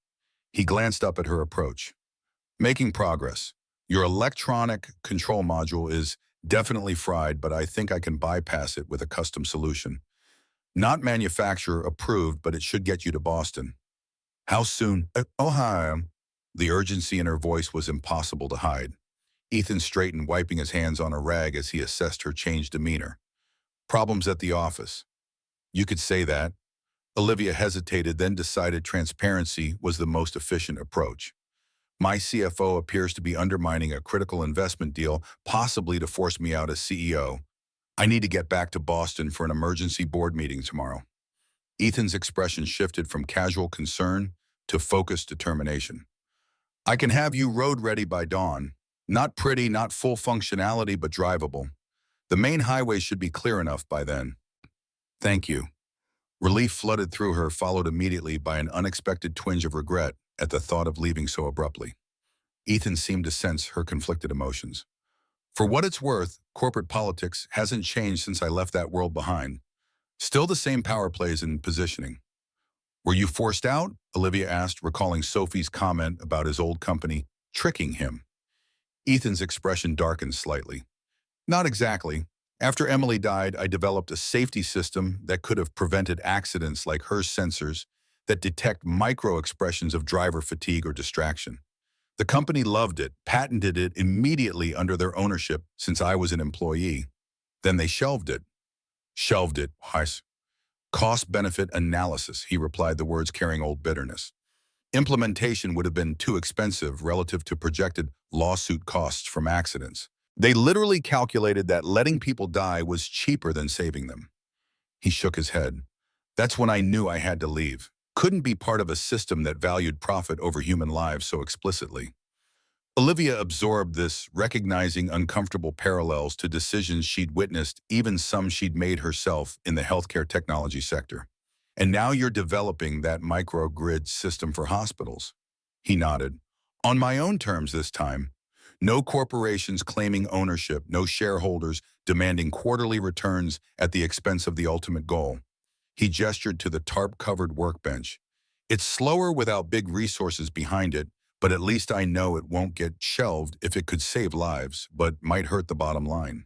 A: He glanced up at her approach. Making progress. Your electronic control module is definitely fried, but I think I can bypass it with a custom solution. Not manufacturer approved, but it should get you to Boston. How soon? Ohio. The urgency in her voice was impossible to hide. Ethan straightened, wiping his hands on a rag as he assessed her changed demeanor. Problems at the office. You could say that. Olivia hesitated, then decided transparency was the most efficient approach. My CFO appears to be undermining a critical investment deal, possibly to force me out as CEO. I need to get back to Boston for an emergency board meeting tomorrow. Ethan's expression shifted from casual concern to focused determination. I can have you road ready by dawn. Not pretty, not full functionality, but drivable. The main highway should be clear enough by then. Thank you. Relief flooded through her, followed immediately by an unexpected twinge of regret at the thought of leaving so abruptly. Ethan seemed to sense her conflicted emotions. For what it's worth, corporate politics hasn't changed since I left that world behind. Still the same power plays and positioning. Were you forced out? Olivia asked, recalling Sophie's comment about his old company tricking him. Ethan's expression darkened slightly. Not exactly. After Emily died, I developed a safety system that could have prevented accidents like her sensors that detect micro-expressions of driver fatigue or distraction. The company loved it, patented it immediately under their ownership since I was an employee. Then they shelved it. Shelved it, Heiss. Cost-benefit analysis, he replied, the words carrying old bitterness. Implementation would have been too expensive relative to projected lawsuit costs from accidents. They literally calculated that letting people die was cheaper than saving them. He shook his head. That's when I knew I had to leave. Couldn't be part of a system that valued profit over human lives so explicitly. Olivia absorbed this, recognizing uncomfortable parallels to decisions she'd witnessed, even some she'd made herself in the healthcare technology sector. And now you're developing that microgrid system for hospitals. He nodded. On my own terms this time. No corporations claiming ownership, no shareholders demanding quarterly returns at the expense of the ultimate goal. He gestured to the tarp-covered workbench. It's slower without big resources behind it, but at least I know it won't get shelved if it could save lives, but might hurt the bottom line.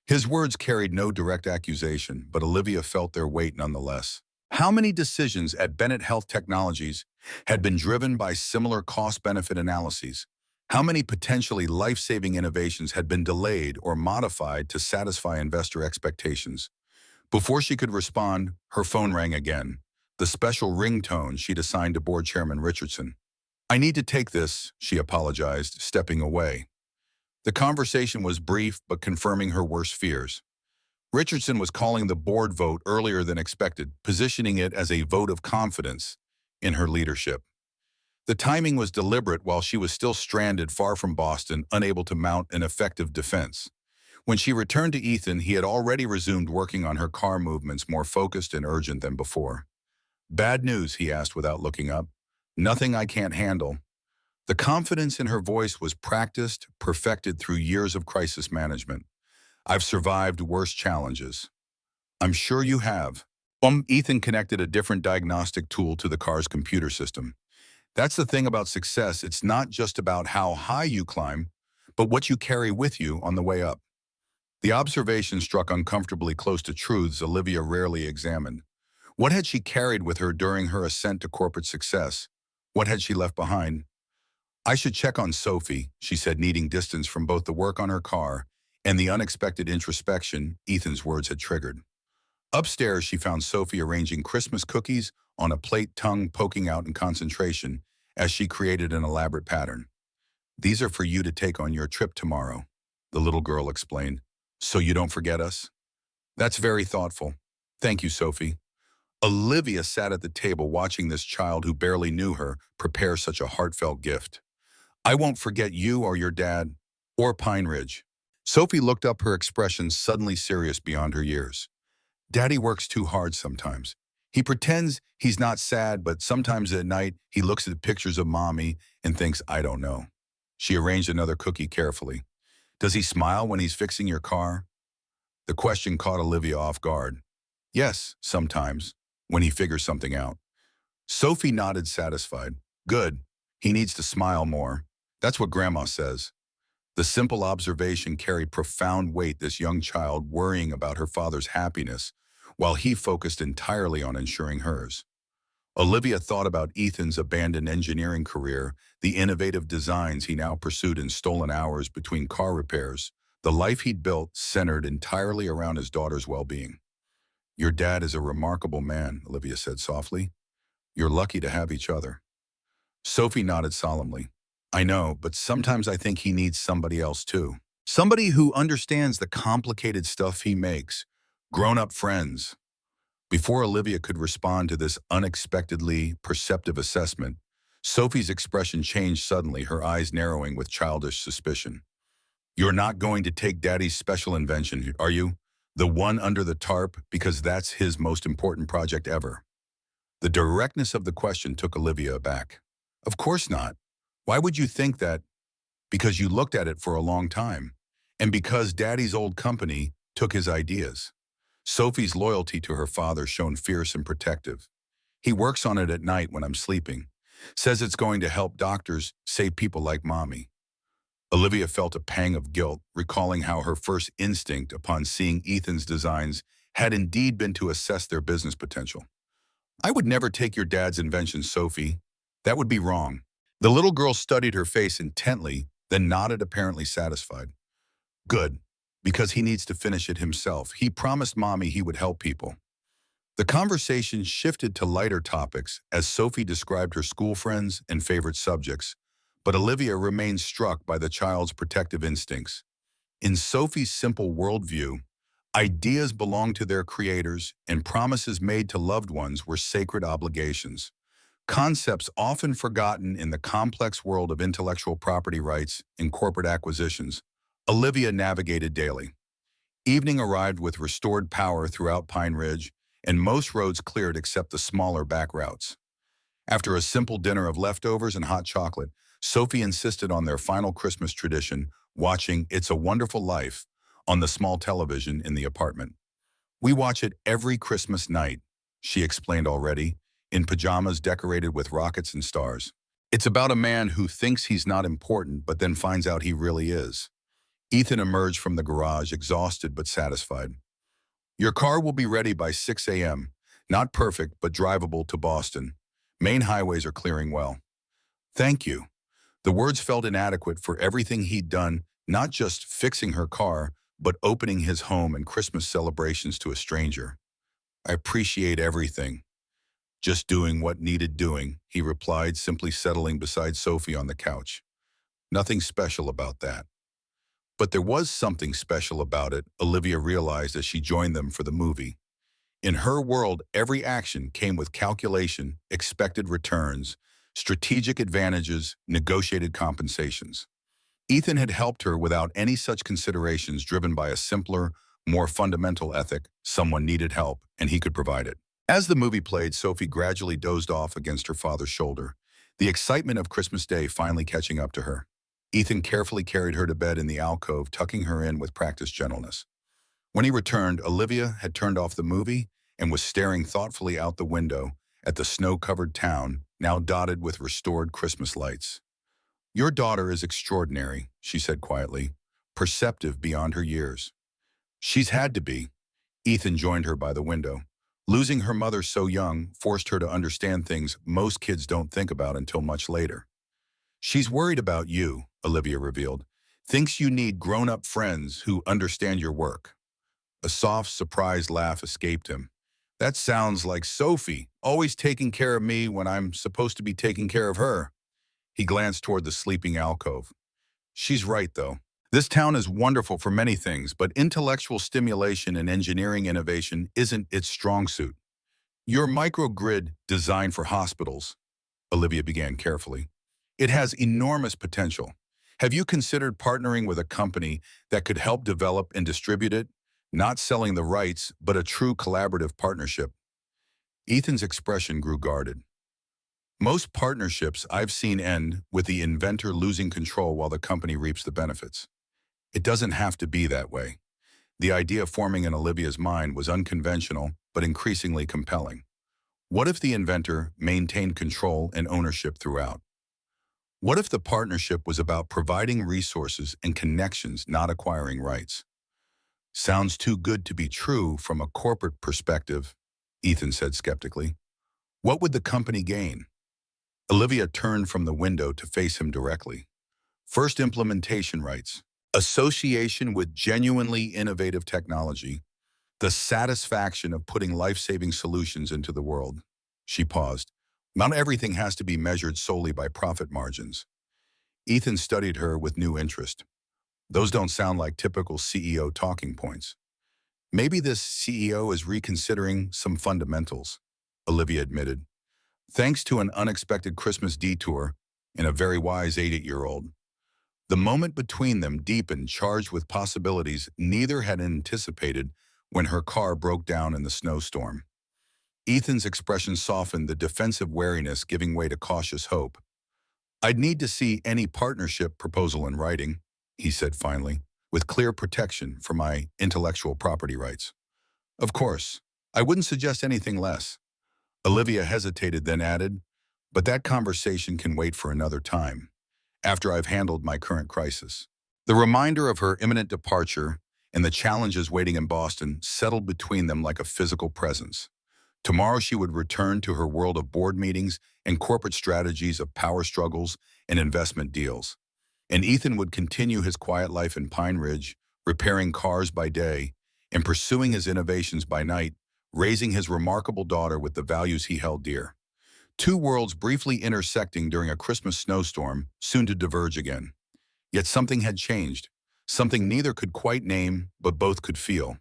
A: His words carried no direct accusation, but Olivia felt their weight nonetheless. How many decisions at Bennett Health Technologies had been driven by similar cost-benefit analyses? How many potentially life-saving innovations had been delayed or modified to satisfy investor expectations? Before she could respond, her phone rang again, the special ringtone she'd assigned to Board Chairman Richardson. I need to take this, she apologized, stepping away. The conversation was brief, but confirming her worst fears. Richardson was calling the board vote earlier than expected, positioning it as a vote of confidence in her leadership. The timing was deliberate while she was still stranded far from Boston, unable to mount an effective defense. When she returned to Ethan, he had already resumed working on her car movements, more focused and urgent than before. "Bad news?" he asked without looking up. "Nothing I can't handle." The confidence in her voice was practiced, perfected through years of crisis management. "I've survived worse challenges." "I'm sure you have." Ethan connected a different diagnostic tool to the car's computer system. "That's the thing about success. It's not just about how high you climb, but what you carry with you on the way up." The observation struck uncomfortably close to truths Olivia rarely examined. What had she carried with her during her ascent to corporate success? What had she left behind? "I should check on Sophie," she said, needing distance from both the work on her car and the unexpected introspection Ethan's words had triggered. Upstairs, she found Sophie arranging Christmas cookies on a plate, tongue poking out in concentration as she created an elaborate pattern. "These are for you to take on your trip tomorrow," the little girl explained. "So you don't forget us?" "That's very thoughtful. Thank you, Sophie." Olivia sat at the table watching this child who barely knew her prepare such a heartfelt gift. "I won't forget you or your dad, or Pine Ridge." Sophie looked up, her expression suddenly serious beyond her years. "Daddy works too hard sometimes. He pretends he's not sad, but sometimes at night he looks at pictures of Mommy and thinks, I don't know." She arranged another cookie carefully. "Does he smile when he's fixing your car?" The question caught Olivia off guard. "Yes, sometimes, when he figures something out." Sophie nodded, satisfied. "Good. He needs to smile more. That's what Grandma says." The simple observation carried profound weight, this young child worrying about her father's happiness, while he focused entirely on ensuring hers. Olivia thought about Ethan's abandoned engineering career, the innovative designs he now pursued in stolen hours between car repairs. The life he'd built centered entirely around his daughter's well-being. "Your dad is a remarkable man," Olivia said softly. "You're lucky to have each other." Sophie nodded solemnly. "I know, but sometimes I think he needs somebody else too. Somebody who understands the complicated stuff he makes. Grown-up friends." Before Olivia could respond to this unexpectedly perceptive assessment, Sophie's expression changed suddenly, her eyes narrowing with childish suspicion. "You're not going to take Daddy's special invention, are you? The one under the tarp, because that's his most important project ever?" The directness of the question took Olivia aback. "Of course not. Why would you think that?" "Because you looked at it for a long time. And because Daddy's old company took his ideas." Sophie's loyalty to her father shone fierce and protective. "He works on it at night when I'm sleeping. Says it's going to help doctors save people like Mommy." Olivia felt a pang of guilt, recalling how her first instinct upon seeing Ethan's designs had indeed been to assess their business potential. "I would never take your dad's invention, Sophie. That would be wrong." The little girl studied her face intently, then nodded, apparently satisfied. "Good, because he needs to finish it himself. He promised Mommy he would help people." The conversation shifted to lighter topics as Sophie described her school friends and favorite subjects, but Olivia remained struck by the child's protective instincts. In Sophie's simple worldview, ideas belonged to their creators and promises made to loved ones were sacred obligations. Concepts often forgotten in the complex world of intellectual property rights and corporate acquisitions, Olivia navigated daily. Evening arrived with restored power throughout Pine Ridge, and most roads cleared except the smaller back routes. After a simple dinner of leftovers and hot chocolate, Sophie insisted on their final Christmas tradition, watching It's a Wonderful Life on the small television in the apartment. "We watch it every Christmas night," she explained already, in pajamas decorated with rockets and stars. "It's about a man who thinks he's not important but then finds out he really is." Ethan emerged from the garage, exhausted but satisfied. "Your car will be ready by 6 a.m. Not perfect, but drivable to Boston. Main highways are clearing well." "Thank you." The words felt inadequate for everything he'd done, not just fixing her car, but opening his home and Christmas celebrations to a stranger. "I appreciate everything. Just doing what needed doing," he replied, simply settling beside Sophie on the couch. "Nothing special about that." But there was something special about it, Olivia realized as she joined them for the movie. In her world, every action came with calculation, expected returns, strategic advantages, negotiated compensations. Ethan had helped her without any such considerations, driven by a simpler, more fundamental ethic: someone needed help, and he could provide it. As the movie played, Sophie gradually dozed off against her father's shoulder, the excitement of Christmas Day finally catching up to her. Ethan carefully carried her to bed in the alcove, tucking her in with practiced gentleness. When he returned, Olivia had turned off the movie and was staring thoughtfully out the window at the snow-covered town, now dotted with restored Christmas lights. "Your daughter is extraordinary," she said quietly, perceptive beyond her years. "She's had to be." Ethan joined her by the window. Losing her mother so young forced her to understand things most kids don't think about until much later. "She's worried about you," Olivia revealed. "Thinks you need grown-up friends who understand your work." A soft, surprised laugh escaped him. "That sounds like Sophie, always taking care of me when I'm supposed to be taking care of her." He glanced toward the sleeping alcove. "She's right, though. This town is wonderful for many things, but intellectual stimulation and engineering innovation isn't its strong suit. Your microgrid designed for hospitals," Olivia began carefully. "It has enormous potential. Have you considered partnering with a company that could help develop and distribute it? Not selling the rights, but a true collaborative partnership." Ethan's expression grew guarded. "Most partnerships I've seen end with the inventor losing control while the company reaps the benefits. It doesn't have to be that way." The idea forming in Olivia's mind was unconventional, but increasingly compelling. What if the inventor maintained control and ownership throughout? What if the partnership was about providing resources and connections, not acquiring rights? "Sounds too good to be true from a corporate perspective," Ethan said skeptically. "What would the company gain?" Olivia turned from the window to face him directly. "First, implementation rights. Association with genuinely innovative technology. The satisfaction of putting life-saving solutions into the world." She paused. "Not everything has to be measured solely by profit margins." Ethan studied her with new interest. "Those don't sound like typical CEO talking points." "Maybe this CEO is reconsidering some fundamentals," Olivia admitted. "Thanks to an unexpected Christmas detour and a very wise 88-year-old. The moment between them deepened, charged with possibilities neither had anticipated when her car broke down in the snowstorm. Ethan's expression softened, the defensive wariness giving way to cautious hope. "I'd need to see any partnership proposal in writing," he said finally, "with clear protection for my intellectual property rights." "Of course, I wouldn't suggest anything less." Olivia hesitated, then added, "But that conversation can wait for another time, after I've handled my current crisis." The reminder of her imminent departure and the challenges waiting in Boston settled between them like a physical presence. Tomorrow she would return to her world of board meetings and corporate strategies, of power struggles and investment deals. And Ethan would continue his quiet life in Pine Ridge, repairing cars by day and pursuing his innovations by night, raising his remarkable daughter with the values he held dear. Two worlds briefly intersecting during a Christmas snowstorm, soon to diverge again. Yet something had changed, something neither could quite name, but both could feel.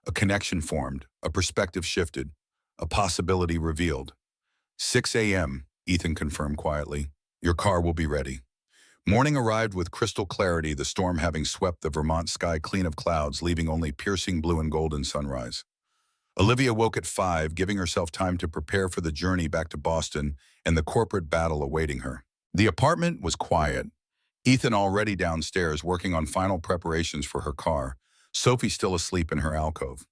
A: A connection formed, a perspective shifted, a possibility revealed. "6 a.m., Ethan confirmed quietly. "Your car will be ready." Morning arrived with crystal clarity, the storm having swept the Vermont sky clean of clouds, leaving only piercing blue and golden sunrise. Olivia woke at 5, giving herself time to prepare for the journey back to Boston and the corporate battle awaiting her. The apartment was quiet. Ethan already downstairs working on final preparations for her car, Sophie still asleep in her alcove.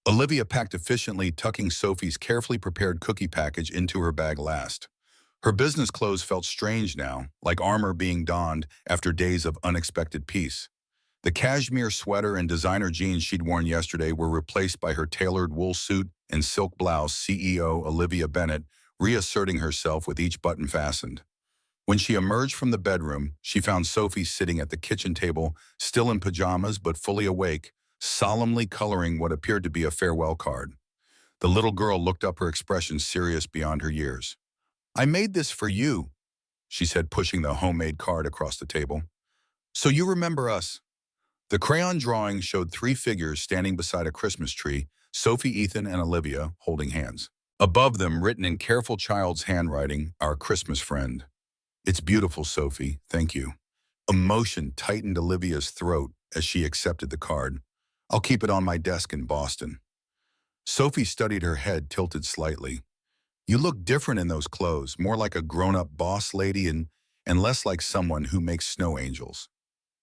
A: Olivia packed efficiently, tucking Sophie's carefully prepared cookie package into her bag last. Her business clothes felt strange now, like armor being donned after days of unexpected peace. The cashmere sweater and designer jeans she'd worn yesterday were replaced by her tailored wool suit and silk blouse, CEO Olivia Bennett reasserting herself with each button fastened. When she emerged from the bedroom, she found Sophie sitting at the kitchen table, still in pajamas but fully awake, solemnly coloring what appeared to be a farewell card. The little girl looked up, her expression serious beyond her years. "I made this for you," she said, pushing the homemade card across the table. "So you remember us." The crayon drawing showed 3 figures standing beside a Christmas tree, Sophie, Ethan, and Olivia, holding hands. Above them, written in careful child's handwriting, our Christmas friend. It's beautiful, Sophie, thank you. Emotion tightened Olivia's throat as she accepted the card. I'll keep it on my desk in Boston. Sophie studied her head tilted slightly. You look different in those clothes, more like a grown-up boss lady and less like someone who makes snow angels.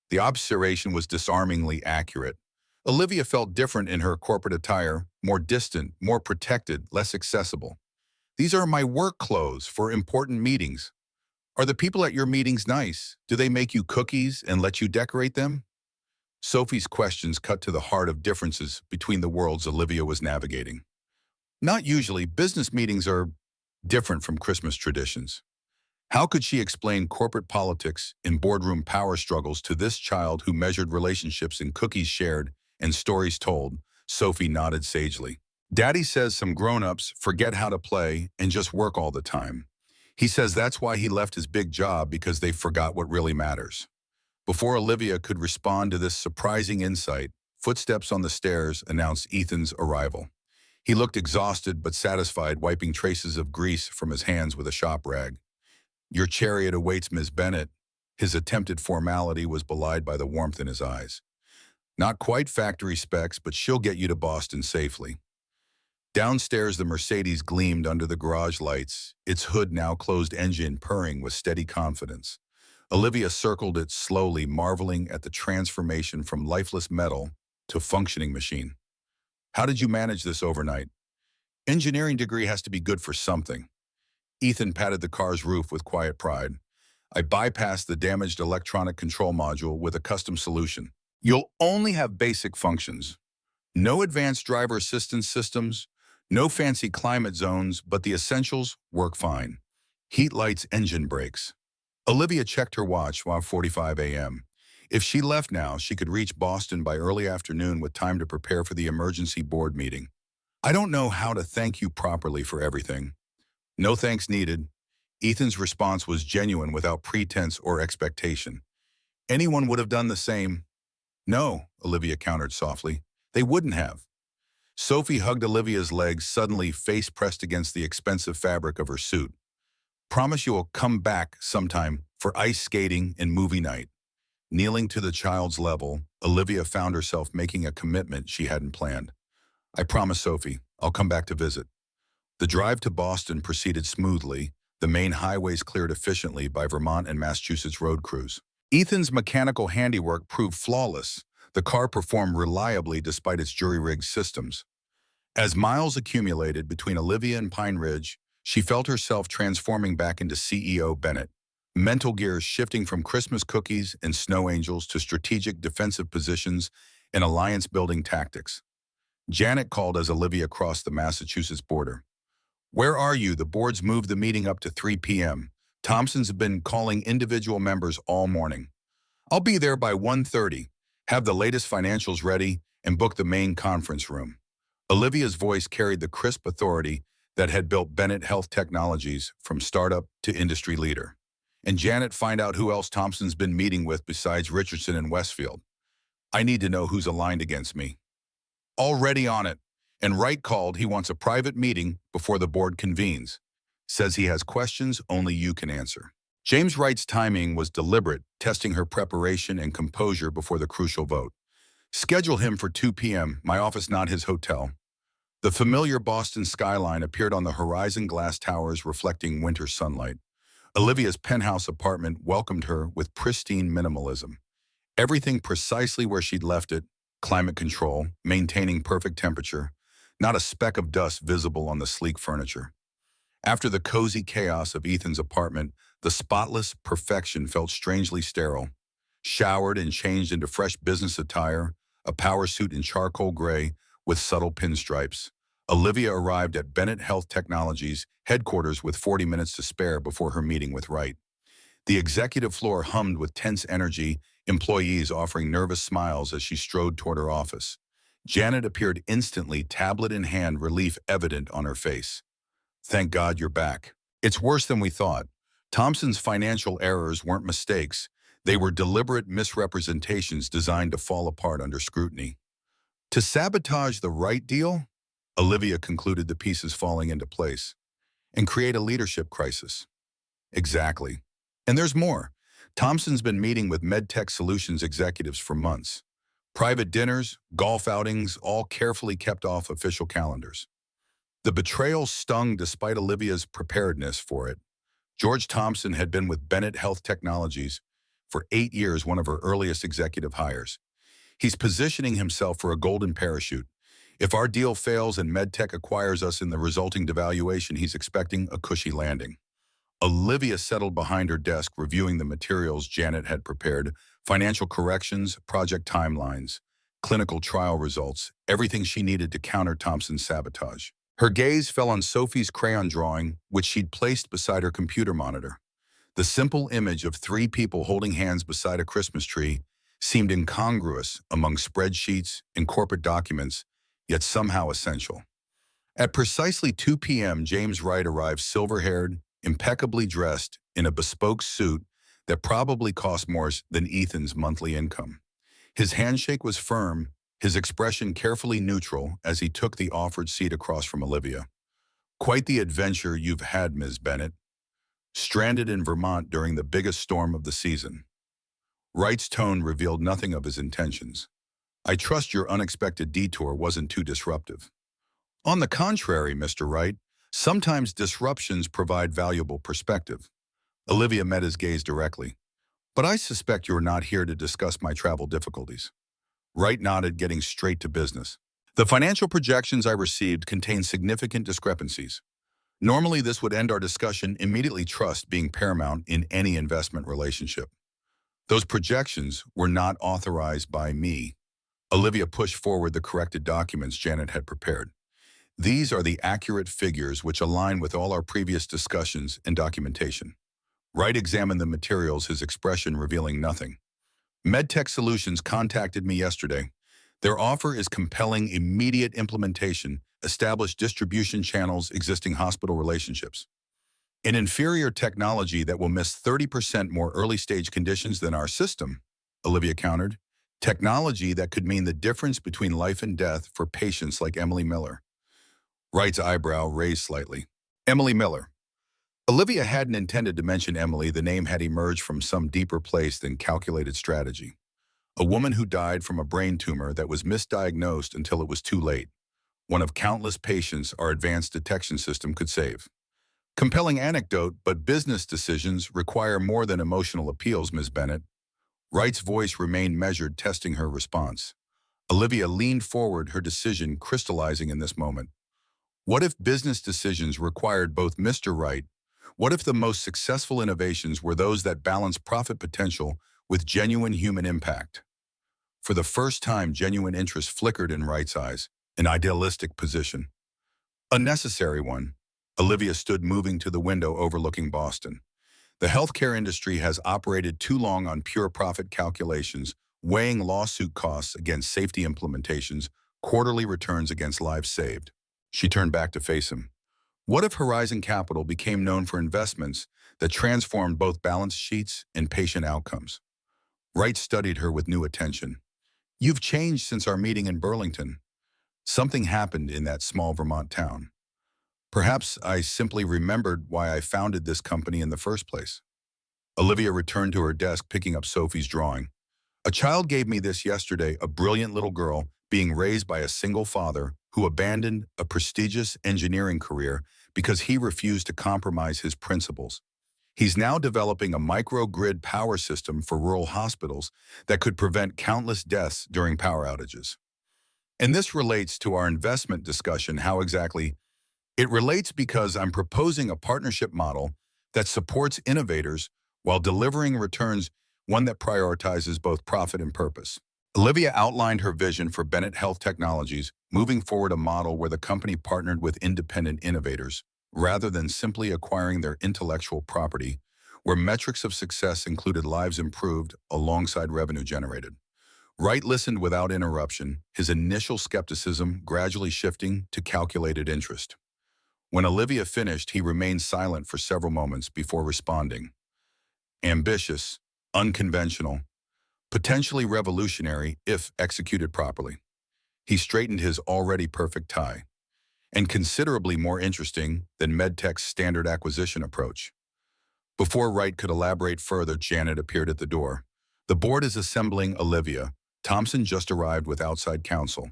A: The observation was disarmingly accurate. Olivia felt different in her corporate attire, more distant, more protected, less accessible. These are my work clothes for important meetings. Are the people at your meetings nice? Do they make you cookies and let you decorate them? Sophie's questions cut to the heart of differences between the worlds Olivia was navigating. Not usually, business meetings are different from Christmas traditions. How could she explain corporate politics and boardroom power struggles to this child who measured relationships in cookies shared and stories told? Sophie nodded sagely. Daddy says some grown-ups forget how to play and just work all the time. He says that's why he left his big job because they forgot what really matters. Before Olivia could respond to this surprising insight, footsteps on the stairs announced Ethan's arrival. He looked exhausted but satisfied, wiping traces of grease from his hands with a shop rag. Your chariot awaits, Miss Bennett. His attempted formality was belied by the warmth in his eyes. Not quite factory specs, but she'll get you to Boston safely. Downstairs, the Mercedes gleamed under the garage lights, its hood now closed engine purring with steady confidence. Olivia circled it slowly, marveling at the transformation from lifeless metal to functioning machine. How did you manage this overnight? Engineering degree has to be good for something. Ethan patted the car's roof with quiet pride. I bypassed the damaged electronic control module with a custom solution. You'll only have basic functions. No advanced driver assistance systems, no fancy climate zones, but the essentials work fine. Heat lights, engine brakes. Olivia checked her watch, 5:45 a.m. If she left now, she could reach Boston by early afternoon with time to prepare for the emergency board meeting. I don't know how to thank you properly for everything. No thanks needed. Ethan's response was genuine without pretense or expectation. Anyone would have done the same. No, Olivia countered softly. They wouldn't have. Sophie hugged Olivia's legs, suddenly face pressed against the expensive fabric of her suit. Promise you will come back sometime for ice skating and movie night. Kneeling to the child's level, Olivia found herself making a commitment she hadn't planned. I promise, Sophie, I'll come back to visit. The drive to Boston proceeded smoothly, the main highways cleared efficiently by Vermont and Massachusetts road crews. Ethan's mechanical handiwork proved flawless. The car performed reliably despite its jury-rigged systems. As miles accumulated between Olivia and Pine Ridge, she felt herself transforming back into CEO Bennett, mental gears shifting from Christmas cookies and snow angels to strategic defensive positions and alliance-building tactics. Janet called as Olivia crossed the Massachusetts border. Where are you? The board's moved the meeting up to 3 p.m. Thompson's have been calling individual members all morning. I'll be there by 1:30. Have the latest financials ready and book the main conference room. Olivia's voice carried the crisp authority that had built Bennett Health Technologies from startup to industry leader. And Janet, find out who else Thompson's been meeting with besides Richardson and Westfield. I need to know who's aligned against me. Already on it. And Wright called. He wants a private meeting before the board convenes. Says he has questions only you can answer. James Wright's timing was deliberate, testing her preparation and composure before the crucial vote. Schedule him for 2 p.m., my office, not his hotel. The familiar Boston skyline appeared on the horizon, glass towers reflecting winter sunlight. Olivia's penthouse apartment welcomed her with pristine minimalism. Everything precisely where she'd left it, climate control, maintaining perfect temperature, not a speck of dust visible on the sleek furniture. After the cozy chaos of Ethan's apartment, the spotless perfection felt strangely sterile. Showered and changed into fresh business attire, a power suit in charcoal gray with subtle pinstripes, Olivia arrived at Bennett Health Technologies headquarters with 40 minutes to spare before her meeting with Wright. The executive floor hummed with tense energy, employees offering nervous smiles as she strode toward her office. Janet appeared instantly, tablet in hand, relief evident on her face. Thank God you're back. It's worse than we thought. Thompson's financial errors weren't mistakes. They were deliberate misrepresentations designed to fall apart under scrutiny. To sabotage the Wright deal? Olivia concluded the pieces falling into place and create a leadership crisis. Exactly. And there's more. Thompson's been meeting with MedTech Solutions executives for months. Private dinners, golf outings, all carefully kept off official calendars. The betrayal stung despite Olivia's preparedness for it. George Thompson had been with Bennett Health Technologies for 8 years, one of her earliest executive hires. He's positioning himself for a golden parachute. If our deal fails and MedTech acquires us in the resulting devaluation, he's expecting a cushy landing. Olivia settled behind her desk, reviewing the materials Janet had prepared, financial corrections, project timelines, clinical trial results, everything she needed to counter Thompson's sabotage. Her gaze fell on Sophie's crayon drawing, which she'd placed beside her computer monitor. The simple image of three people holding hands beside a Christmas tree seemed incongruous among spreadsheets and corporate documents, yet somehow essential. At precisely 2 p.m., James Wright arrived, silver-haired, impeccably dressed, in a bespoke suit that probably cost more than Ethan's monthly income. His handshake was firm, his expression carefully neutral as he took the offered seat across from Olivia. "Quite the adventure you've had, Ms. Bennett. Stranded in Vermont during the biggest storm of the season." Wright's tone revealed nothing of his intentions. "I trust your unexpected detour wasn't too disruptive." "On the contrary, Mr. Wright, sometimes disruptions provide valuable perspective." Olivia met his gaze directly. "But I suspect you're not here to discuss my travel difficulties." Wright nodded, getting straight to business. "The financial projections I received contain significant discrepancies. Normally, this would end our discussion immediately, trust being paramount in any investment relationship. Those projections were not authorized by me." Olivia pushed forward the corrected documents Janet had prepared. "These are the accurate figures which align with all our previous discussions and documentation." Wright examined the materials, his expression revealing nothing. "MedTech Solutions contacted me yesterday. Their offer is compelling immediate implementation, established distribution channels, existing hospital relationships. An inferior technology that will miss 30% more early-stage conditions than our system," Olivia countered. "Technology that could mean the difference between life and death for patients like Emily Miller." Wright's eyebrow raised slightly. Emily Miller. Olivia hadn't intended to mention Emily. The name had emerged from some deeper place than calculated strategy. A woman who died from a brain tumor that was misdiagnosed until it was too late. One of countless patients our advanced detection system could save. Compelling anecdote, but business decisions require more than emotional appeals, Ms. Bennett. Wright's voice remained measured, testing her response. Olivia leaned forward, her decision crystallizing in this moment. What if business decisions required both, Mr. Wright? What if the most successful innovations were those that balance profit potential with genuine human impact? For the first time, genuine interest flickered in Wright's eyes, an idealistic position. A necessary one. Olivia stood, moving to the window overlooking Boston. The healthcare industry has operated too long on pure profit calculations, weighing lawsuit costs against safety implementations, quarterly returns against lives saved. She turned back to face him. What if Horizon Capital became known for investments that transformed both balance sheets and patient outcomes? Wright studied her with new attention. "You've changed since our meeting in Burlington. Something happened in that small Vermont town. Perhaps I simply remembered why I founded this company in the first place." Olivia returned to her desk, picking up Sophie's drawing. "A child gave me this yesterday, a brilliant little girl being raised by a single father who abandoned a prestigious engineering career because he refused to compromise his principles. He's now developing a microgrid power system for rural hospitals that could prevent countless deaths during power outages." And this relates to our investment discussion. How exactly? It relates because I'm proposing a partnership model that supports innovators while delivering returns, one that prioritizes both profit and purpose. Olivia outlined her vision for Bennett Health Technologies, moving forward a model where the company partnered with independent innovators, rather than simply acquiring their intellectual property, where metrics of success included lives improved alongside revenue generated. Wright listened without interruption, his initial skepticism gradually shifting to calculated interest. When Olivia finished, he remained silent for several moments before responding. "Ambitious, unconventional, potentially revolutionary if executed properly." He straightened his already perfect tie. and considerably more interesting than MedTech's standard acquisition approach. Before Wright could elaborate further, Janet appeared at the door. The board is assembling Olivia. Thompson just arrived with outside counsel.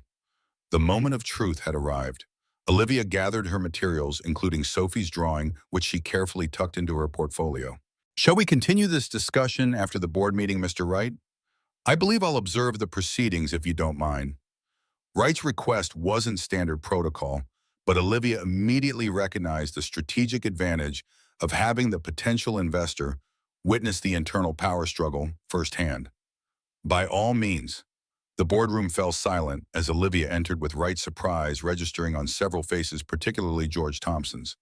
A: The moment of truth had arrived. Olivia gathered her materials, including Sophie's drawing, which she carefully tucked into her portfolio. Shall we continue this discussion after the board meeting, Mr. Wright? I believe I'll observe the proceedings if you don't mind. Wright's request wasn't standard protocol, but Olivia immediately recognized the strategic advantage of having the potential investor witness the internal power struggle firsthand. By all means, the boardroom fell silent as Olivia entered with Wright's surprise registering on several faces, particularly George Thompson's.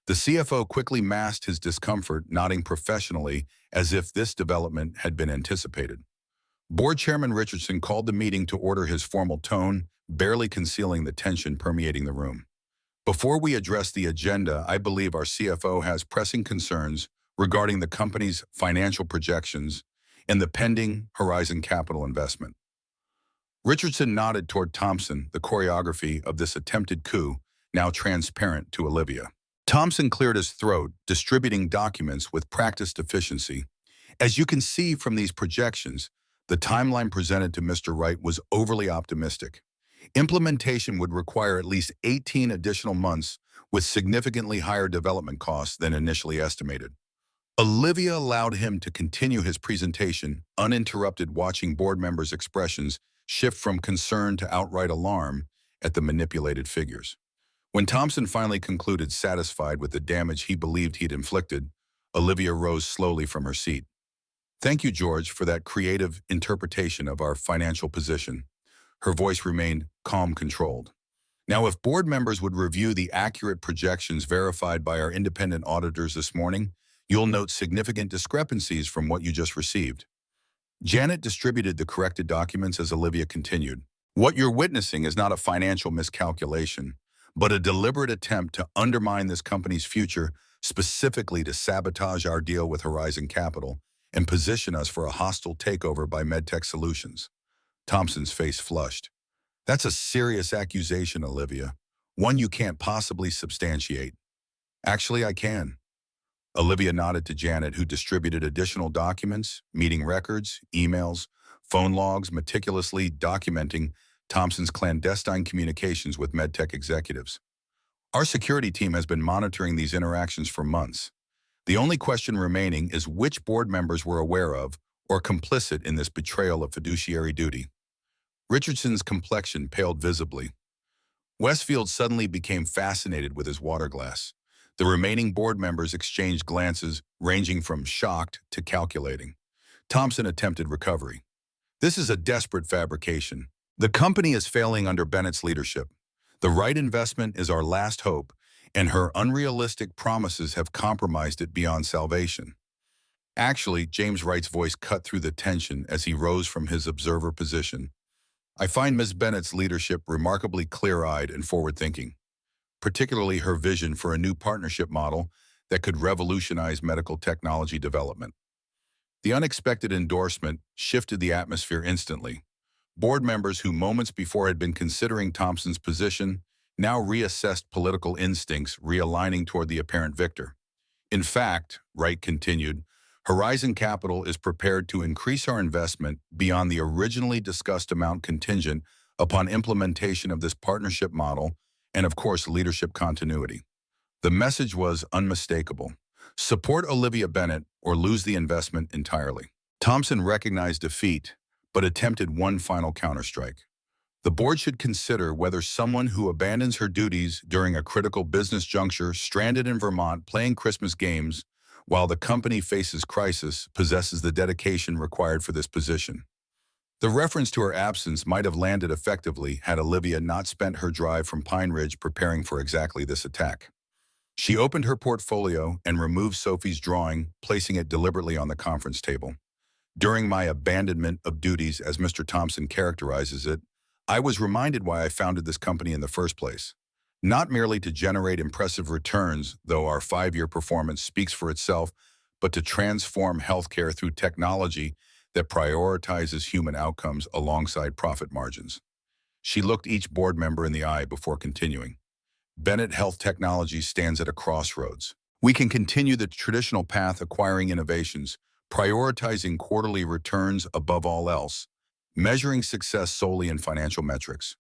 A: The CFO quickly masked his discomfort, nodding professionally as if this development had been anticipated. Board Chairman Richardson called the meeting to order, his formal tone barely concealing the tension permeating the room. Before we address the agenda, I believe our CFO has pressing concerns regarding the company's financial projections and the pending Horizon Capital investment. Richardson nodded toward Thompson, the choreography of this attempted coup now transparent to Olivia. Thompson cleared his throat, distributing documents with practiced efficiency. As you can see from these projections, the timeline presented to Mr. Wright was overly optimistic. Implementation would require at least 18 additional months with significantly higher development costs than initially estimated. Olivia allowed him to continue his presentation, uninterrupted, watching board members' expressions shift from concern to outright alarm at the manipulated figures. When Thompson finally concluded, satisfied with the damage he believed he'd inflicted, Olivia rose slowly from her seat. Thank you, George, for that creative interpretation of our financial position. Her voice remained calm, controlled. Now, if board members would review the accurate projections verified by our independent auditors this morning, you'll note significant discrepancies from what you just received. Janet distributed the corrected documents as Olivia continued. What you're witnessing is not a financial miscalculation, but a deliberate attempt to undermine this company's future, specifically to sabotage our deal with Horizon Capital and position us for a hostile takeover by MedTech Solutions. Thompson's face flushed. That's a serious accusation, Olivia. One you can't possibly substantiate. Actually, I can. Olivia nodded to Janet, who distributed additional documents, meeting records, emails, phone logs, meticulously documenting Thompson's clandestine communications with MedTech executives. Our security team has been monitoring these interactions for months. The only question remaining is which board members were aware of or complicit in this betrayal of fiduciary duty. Richardson's complexion paled visibly. Westfield suddenly became fascinated with his water glass. The remaining board members exchanged glances ranging from shocked to calculating. Thompson attempted recovery. This is a desperate fabrication. The company is failing under Bennett's leadership. The Wright investment is our last hope, and her unrealistic promises have compromised it beyond salvation. Actually, James Wright's voice cut through the tension as he rose from his observer position. I find Ms. Bennett's leadership remarkably clear-eyed and forward-thinking, particularly her vision for a new partnership model that could revolutionize medical technology development. The unexpected endorsement shifted the atmosphere instantly. Board members who moments before had been considering Thompson's position now reassessed political instincts, realigning toward the apparent victor. In fact, Wright continued, Horizon Capital is prepared to increase our investment beyond the originally discussed amount contingent upon implementation of this partnership model and, of course, leadership continuity. The message was unmistakable. Support Olivia Bennett or lose the investment entirely. Thompson recognized defeat, but attempted one final counterstrike. The board should consider whether someone who abandons her duties during a critical business juncture, stranded in Vermont playing Christmas games, while the company faces crisis, possesses the dedication required for this position. The reference to her absence might have landed effectively had Olivia not spent her drive from Pine Ridge preparing for exactly this attack. She opened her portfolio and removed Sophie's drawing, placing it deliberately on the conference table. During my abandonment of duties, as Mr. Thompson characterizes it, I was reminded why I founded this company in the first place. Not merely to generate impressive returns, though our 5-year performance speaks for itself, but to transform healthcare through technology that prioritizes human outcomes alongside profit margins. She looked each board member in the eye before continuing. Bennett Health Technologies stands at a crossroads. We can continue the traditional path acquiring innovations, prioritizing quarterly returns above all else, measuring success solely in financial metrics.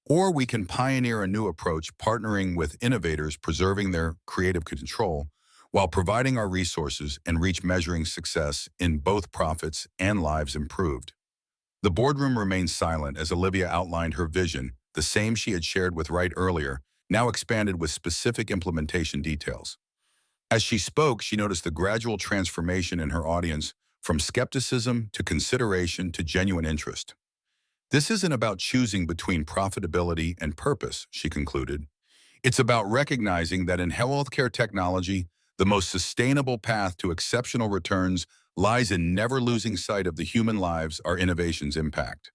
A: Or we can pioneer a new approach, partnering with innovators, preserving their creative control, while providing our resources and reach measuring success in both profits and lives improved. The boardroom remained silent as Olivia outlined her vision, the same she had shared with Wright earlier, now expanded with specific implementation details. As she spoke, she noticed the gradual transformation in her audience, from skepticism to consideration to genuine interest. This isn't about choosing between profitability and purpose, she concluded. It's about recognizing that in healthcare technology, the most sustainable path to exceptional returns lies in never losing sight of the human lives our innovations impact.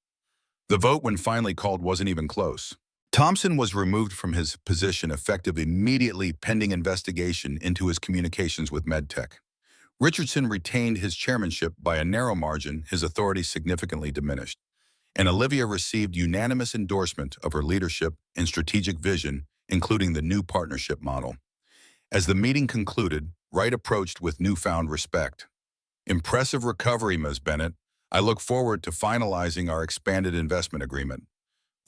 A: The vote, when finally called, wasn't even close. Thompson was removed from his position effective immediately, pending investigation into his communications with MedTech. Richardson retained his chairmanship by a narrow margin, his authority significantly diminished. And Olivia received unanimous endorsement of her leadership and strategic vision, including the new partnership model. As the meeting concluded, Wright approached with newfound respect. "Impressive recovery, Ms. Bennett. I look forward to finalizing our expanded investment agreement."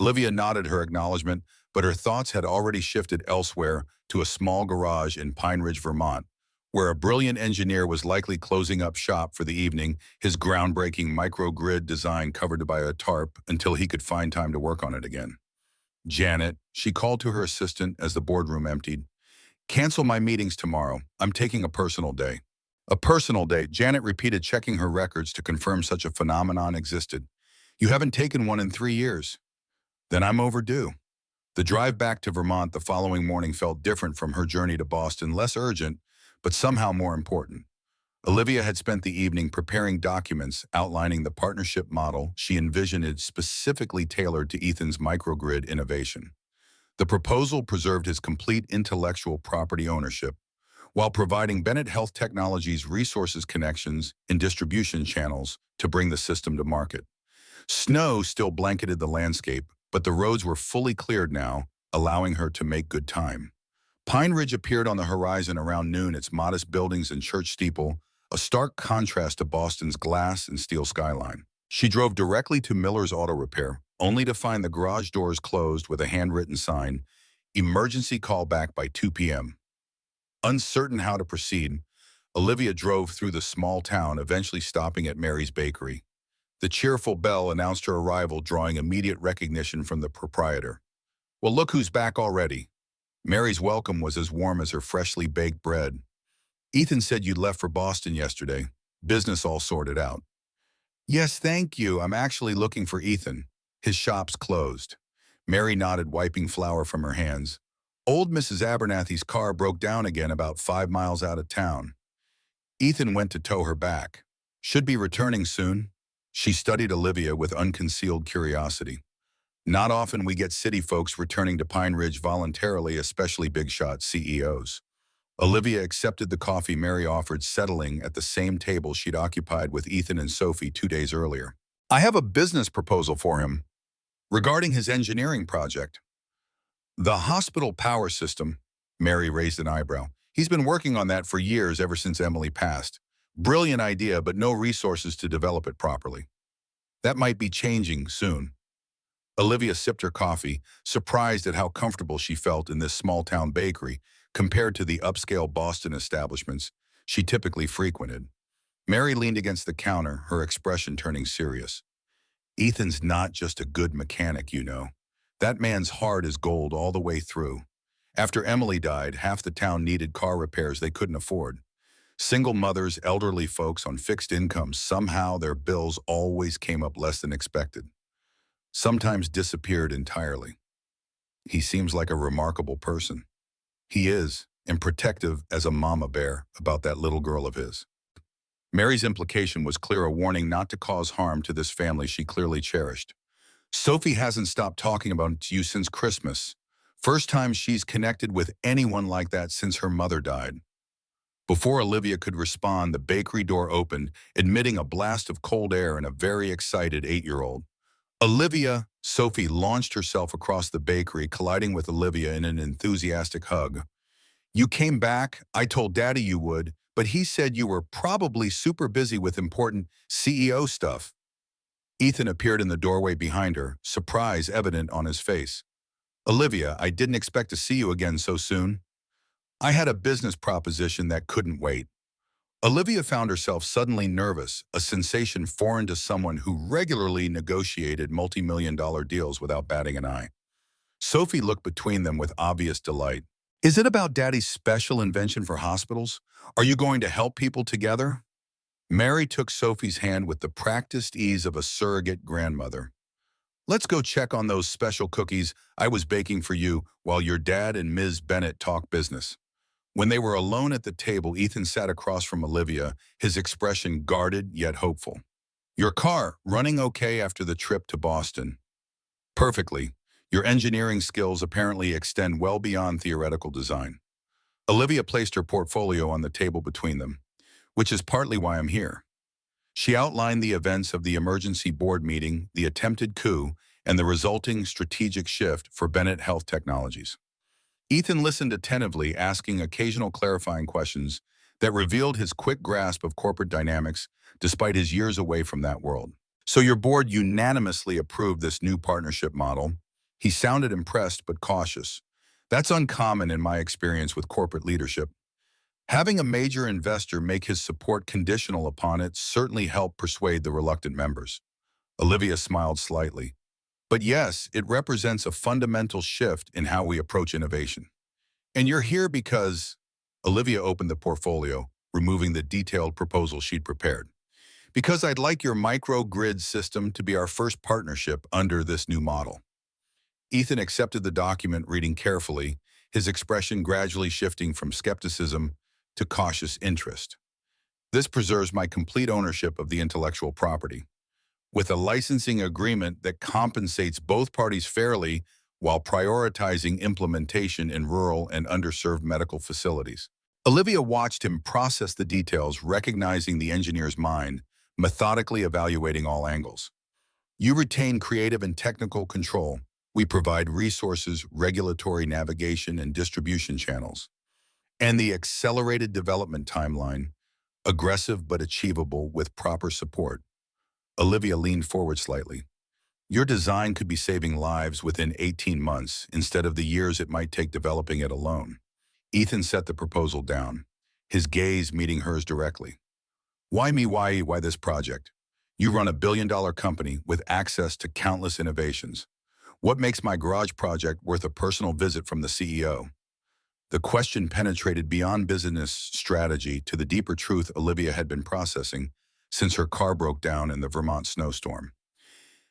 A: Olivia nodded her acknowledgement, but her thoughts had already shifted elsewhere, to a small garage in Pine Ridge, Vermont, where a brilliant engineer was likely closing up shop for the evening, his groundbreaking microgrid design covered by a tarp until he could find time to work on it again. "Janet," she called to her assistant as the boardroom emptied, "cancel my meetings tomorrow. I'm taking a personal day." "A personal day," Janet repeated, checking her records to confirm such a phenomenon existed. "You haven't taken one in 3 years. Then I'm overdue." The drive back to Vermont the following morning felt different from her journey to Boston, less urgent, but somehow more important. Olivia had spent the evening preparing documents outlining the partnership model she envisioned, specifically tailored to Ethan's microgrid innovation. The proposal preserved his complete intellectual property ownership, while providing Bennett Health Technologies resources, connections, and distribution channels to bring the system to market. Snow still blanketed the landscape, but the roads were fully cleared now, allowing her to make good time. Pine Ridge appeared on the horizon around noon, its modest buildings and church steeple, a stark contrast to Boston's glass and steel skyline. She drove directly to Miller's Auto Repair, only to find the garage doors closed with a handwritten sign, "Emergency call back by 2 p.m. Uncertain how to proceed, Olivia drove through the small town, eventually stopping at Mary's Bakery. The cheerful bell announced her arrival, drawing immediate recognition from the proprietor. "Well, look who's back already." Mary's welcome was as warm as her freshly baked bread. "Ethan said you'd left for Boston yesterday. Business all sorted out." "Yes, thank you. I'm actually looking for Ethan. His shop's closed." Mary nodded, wiping flour from her hands. "Old Mrs. Abernathy's car broke down again about 5 miles out of town. Ethan went to tow her back. Should be returning soon." She studied Olivia with unconcealed curiosity. Not often we get city folks returning to Pine Ridge voluntarily, especially big-shot CEOs. Olivia accepted the coffee Mary offered, settling at the same table she'd occupied with Ethan and Sophie 2 days earlier. "I have a business proposal for him regarding his engineering project." "The hospital power system," Mary raised an eyebrow. "He's been working on that for years, ever since Emily passed. Brilliant idea, but no resources to develop it properly. That might be changing soon." Olivia sipped her coffee, surprised at how comfortable she felt in this small-town bakery compared to the upscale Boston establishments she typically frequented. Mary leaned against the counter, her expression turning serious. "Ethan's not just a good mechanic, you know. That man's heart is gold all the way through. After Emily died, half the town needed car repairs they couldn't afford. Single mothers, elderly folks on fixed incomes, somehow their bills always came up less than expected. Sometimes disappeared entirely. He seems like a remarkable person. He is, and protective as a mama bear about that little girl of his." Mary's implication was clear, a warning not to cause harm to this family she clearly cherished. "Sophie hasn't stopped talking about you since Christmas. First time she's connected with anyone like that since her mother died." Before Olivia could respond, the bakery door opened, admitting a blast of cold air and a very excited 8-year-old. Sophie launched herself across the bakery, colliding with Olivia in an enthusiastic hug. You came back, I told Daddy you would, but he said you were probably super busy with important CEO stuff. Ethan appeared in the doorway behind her, surprise evident on his face. Olivia, I didn't expect to see you again so soon. I had a business proposition that couldn't wait. Olivia found herself suddenly nervous, a sensation foreign to someone who regularly negotiated multi-million-dollar deals without batting an eye. Sophie looked between them with obvious delight. Is it about Daddy's special invention for hospitals? Are you going to help people together? Mary took Sophie's hand with the practiced ease of a surrogate grandmother. Let's go check on those special cookies I was baking for you while your dad and Ms. Bennett talk business. When they were alone at the table, Ethan sat across from Olivia, his expression guarded yet hopeful. Your car, running okay after the trip to Boston? Perfectly. Your engineering skills apparently extend well beyond theoretical design. Olivia placed her portfolio on the table between them, which is partly why I'm here. She outlined the events of the emergency board meeting, the attempted coup, and the resulting strategic shift for Bennett Health Technologies. Ethan listened attentively, asking occasional clarifying questions that revealed his quick grasp of corporate dynamics despite his years away from that world. So your board unanimously approved this new partnership model. He sounded impressed but cautious. That's uncommon in my experience with corporate leadership. Having a major investor make his support conditional upon it certainly helped persuade the reluctant members. Olivia smiled slightly. But yes, it represents a fundamental shift in how we approach innovation. And you're here because Olivia opened the portfolio, removing the detailed proposal she'd prepared. Because I'd like your microgrid system to be our first partnership under this new model. Ethan accepted the document, reading carefully, his expression gradually shifting from skepticism to cautious interest. This preserves my complete ownership of the intellectual property, with a licensing agreement that compensates both parties fairly while prioritizing implementation in rural and underserved medical facilities. Olivia watched him process the details, recognizing the engineer's mind, methodically evaluating all angles. You retain creative and technical control. We provide resources, regulatory navigation, and distribution channels. And the accelerated development timeline, aggressive but achievable with proper support. Olivia leaned forward slightly. Your design could be saving lives within 18 months instead of the years it might take developing it alone. Ethan set the proposal down, his gaze meeting hers directly. Why me, why this project? You run a billion-dollar company with access to countless innovations. What makes my garage project worth a personal visit from the CEO? The question penetrated beyond business strategy to the deeper truth Olivia had been processing since her car broke down in the Vermont snowstorm.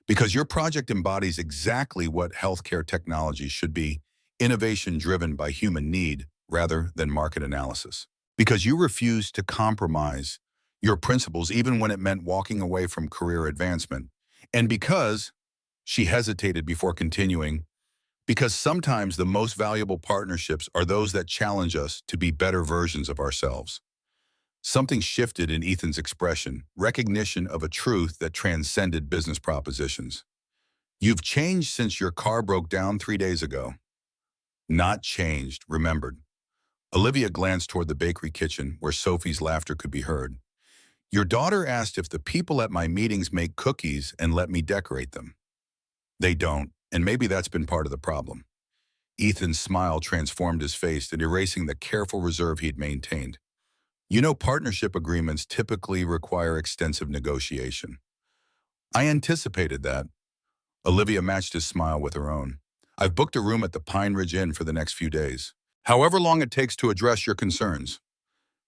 A: Because your project embodies exactly what healthcare technology should be, innovation driven by human need rather than market analysis. Because you refused to compromise your principles even when it meant walking away from career advancement. And because she hesitated before continuing, because sometimes the most valuable partnerships are those that challenge us to be better versions of ourselves. Something shifted in Ethan's expression, recognition of a truth that transcended business propositions. You've changed since your car broke down 3 days ago. Not changed, remembered. Olivia glanced toward the bakery kitchen where Sophie's laughter could be heard. Your daughter asked if the people at my meetings make cookies and let me decorate them. They don't, and maybe that's been part of the problem. Ethan's smile transformed his face and erasing the careful reserve he'd maintained. You know, partnership agreements typically require extensive negotiation. I anticipated that. Olivia matched his smile with her own. I've booked a room at the Pine Ridge Inn for the next few days. However long it takes to address your concerns.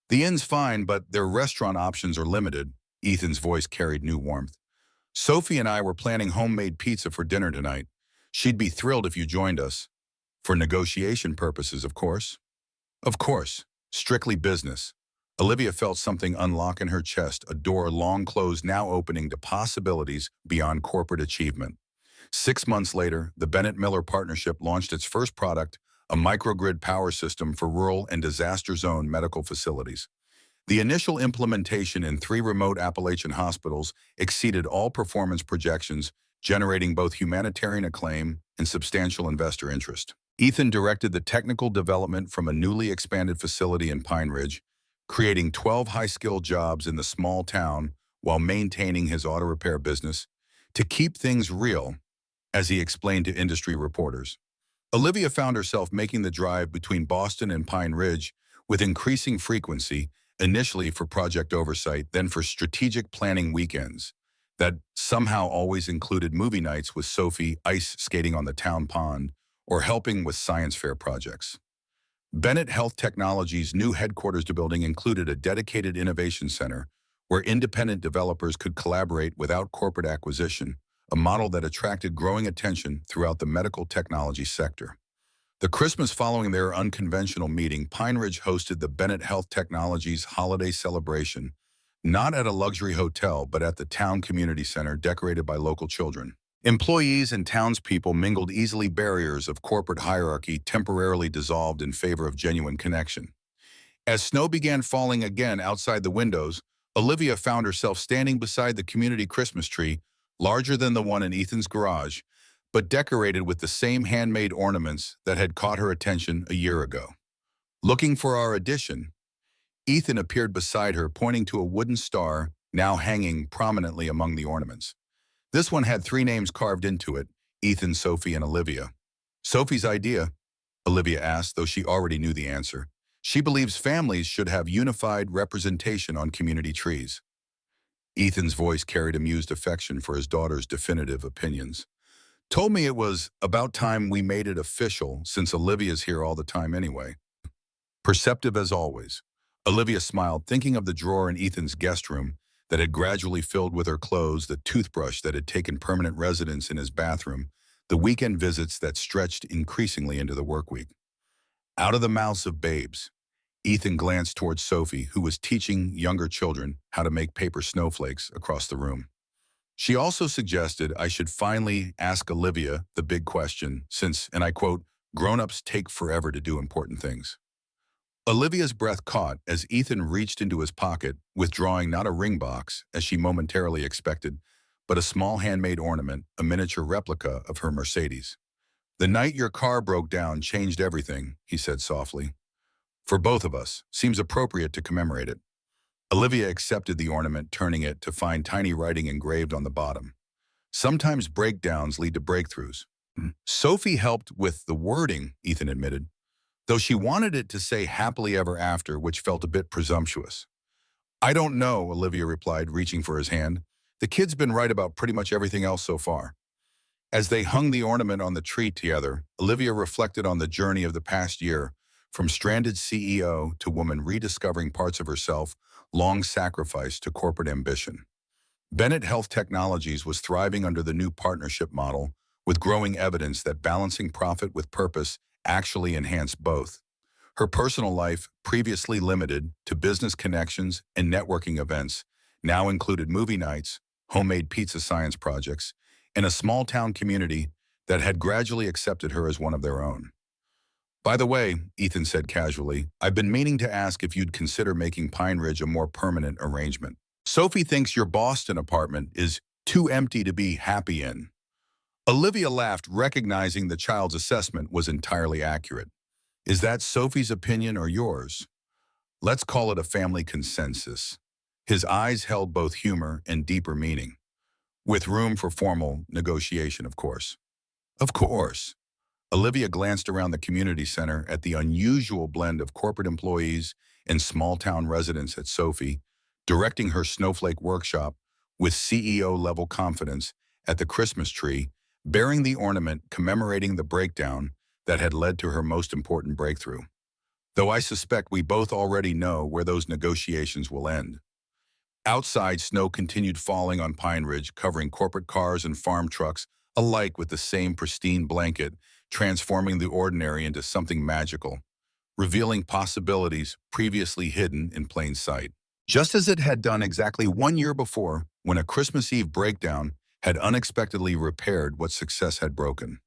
A: The inn's fine, but their restaurant options are limited. Ethan's voice carried new warmth. Sophie and I were planning homemade pizza for dinner tonight. She'd be thrilled if you joined us. For negotiation purposes, of course. Of course. Strictly business. Olivia felt something unlock in her chest, a door long closed now opening to possibilities beyond corporate achievement. 6 months later, the Bennett-Miller partnership launched its first product, a microgrid power system for rural and disaster-zone medical facilities. The initial implementation in 3 remote Appalachian hospitals exceeded all performance projections, generating both humanitarian acclaim and substantial investor interest. Ethan directed the technical development from a newly expanded facility in Pine Ridge, creating 12 high-skilled jobs in the small town while maintaining his auto repair business to keep things real, as he explained to industry reporters. Olivia found herself making the drive between Boston and Pine Ridge with increasing frequency, initially for project oversight, then for strategic planning weekends that somehow always included movie nights with Sophie ice skating on the town pond or helping with science fair projects. Bennett Health Technologies' new headquarters building included a dedicated innovation center where independent developers could collaborate without corporate acquisition, a model that attracted growing attention throughout the medical technology sector. The Christmas following their unconventional meeting, Pine Ridge hosted the Bennett Health Technologies holiday celebration, not at a luxury hotel, but at the town community center decorated by local children. Employees and townspeople mingled easily, barriers of corporate hierarchy temporarily dissolved in favor of genuine connection. As snow began falling again outside the windows, Olivia found herself standing beside the community Christmas tree, larger than the one in Ethan's garage, but decorated with the same handmade ornaments that had caught her attention a year ago. Looking for our addition, Ethan appeared beside her, pointing to a wooden star now hanging prominently among the ornaments. This one had 3 names carved into it: Ethan, Sophie, and Olivia. Sophie's idea? Olivia asked, though she already knew the answer. She believes families should have unified representation on community trees. Ethan's voice carried amused affection for his daughter's definitive opinions. Told me it was about time we made it official, since Olivia's here all the time anyway. Perceptive as always, Olivia smiled, thinking of the drawer in Ethan's guest room that had gradually filled with her clothes, the toothbrush that had taken permanent residence in his bathroom, the weekend visits that stretched increasingly into the work week. Out of the mouths of babes, Ethan glanced towards Sophie, who was teaching younger children how to make paper snowflakes across the room. She also suggested I should finally ask Olivia the big question, since, and I quote, grown-ups take forever to do important things. Olivia's breath caught as Ethan reached into his pocket, withdrawing not a ring box, as she momentarily expected, but a small handmade ornament, a miniature replica of her Mercedes. The night your car broke down changed everything, he said softly. For both of us, seems appropriate to commemorate it. Olivia accepted the ornament, turning it to find tiny writing engraved on the bottom. Sometimes breakdowns lead to breakthroughs. Sophie helped with the wording, Ethan admitted, though she wanted it to say happily ever after, which felt a bit presumptuous. I don't know, Olivia replied, reaching for his hand. The kid's been right about pretty much everything else so far. As they hung the ornament on the tree together, Olivia reflected on the journey of the past year, from stranded CEO to woman rediscovering parts of herself long sacrificed to corporate ambition. Bennett Health Technologies was thriving under the new partnership model, with growing evidence that balancing profit with purpose actually enhanced both. Her personal life, previously limited to business connections and networking events, now included movie nights, homemade pizza science projects, and a small-town community that had gradually accepted her as one of their own. By the way, Ethan said casually, I've been meaning to ask if you'd consider making Pine Ridge a more permanent arrangement. Sophie thinks your Boston apartment is too empty to be happy in. Olivia laughed, recognizing the child's assessment was entirely accurate. Is that Sophie's opinion or yours? Let's call it a family consensus. His eyes held both humor and deeper meaning, with room for formal negotiation, of course. Of course. Olivia glanced around the community center at the unusual blend of corporate employees and small-town residents at Sophie, directing her snowflake workshop with CEO-level confidence at the Christmas tree, bearing the ornament commemorating the breakdown that had led to her most important breakthrough. Though I suspect we both already know where those negotiations will end. Outside, snow continued falling on Pine Ridge, covering corporate cars and farm trucks alike with the same pristine blanket, transforming the ordinary into something magical, revealing possibilities previously hidden in plain sight. Just as it had done exactly 1 year before, when a Christmas Eve breakdown had unexpectedly repaired what success had broken.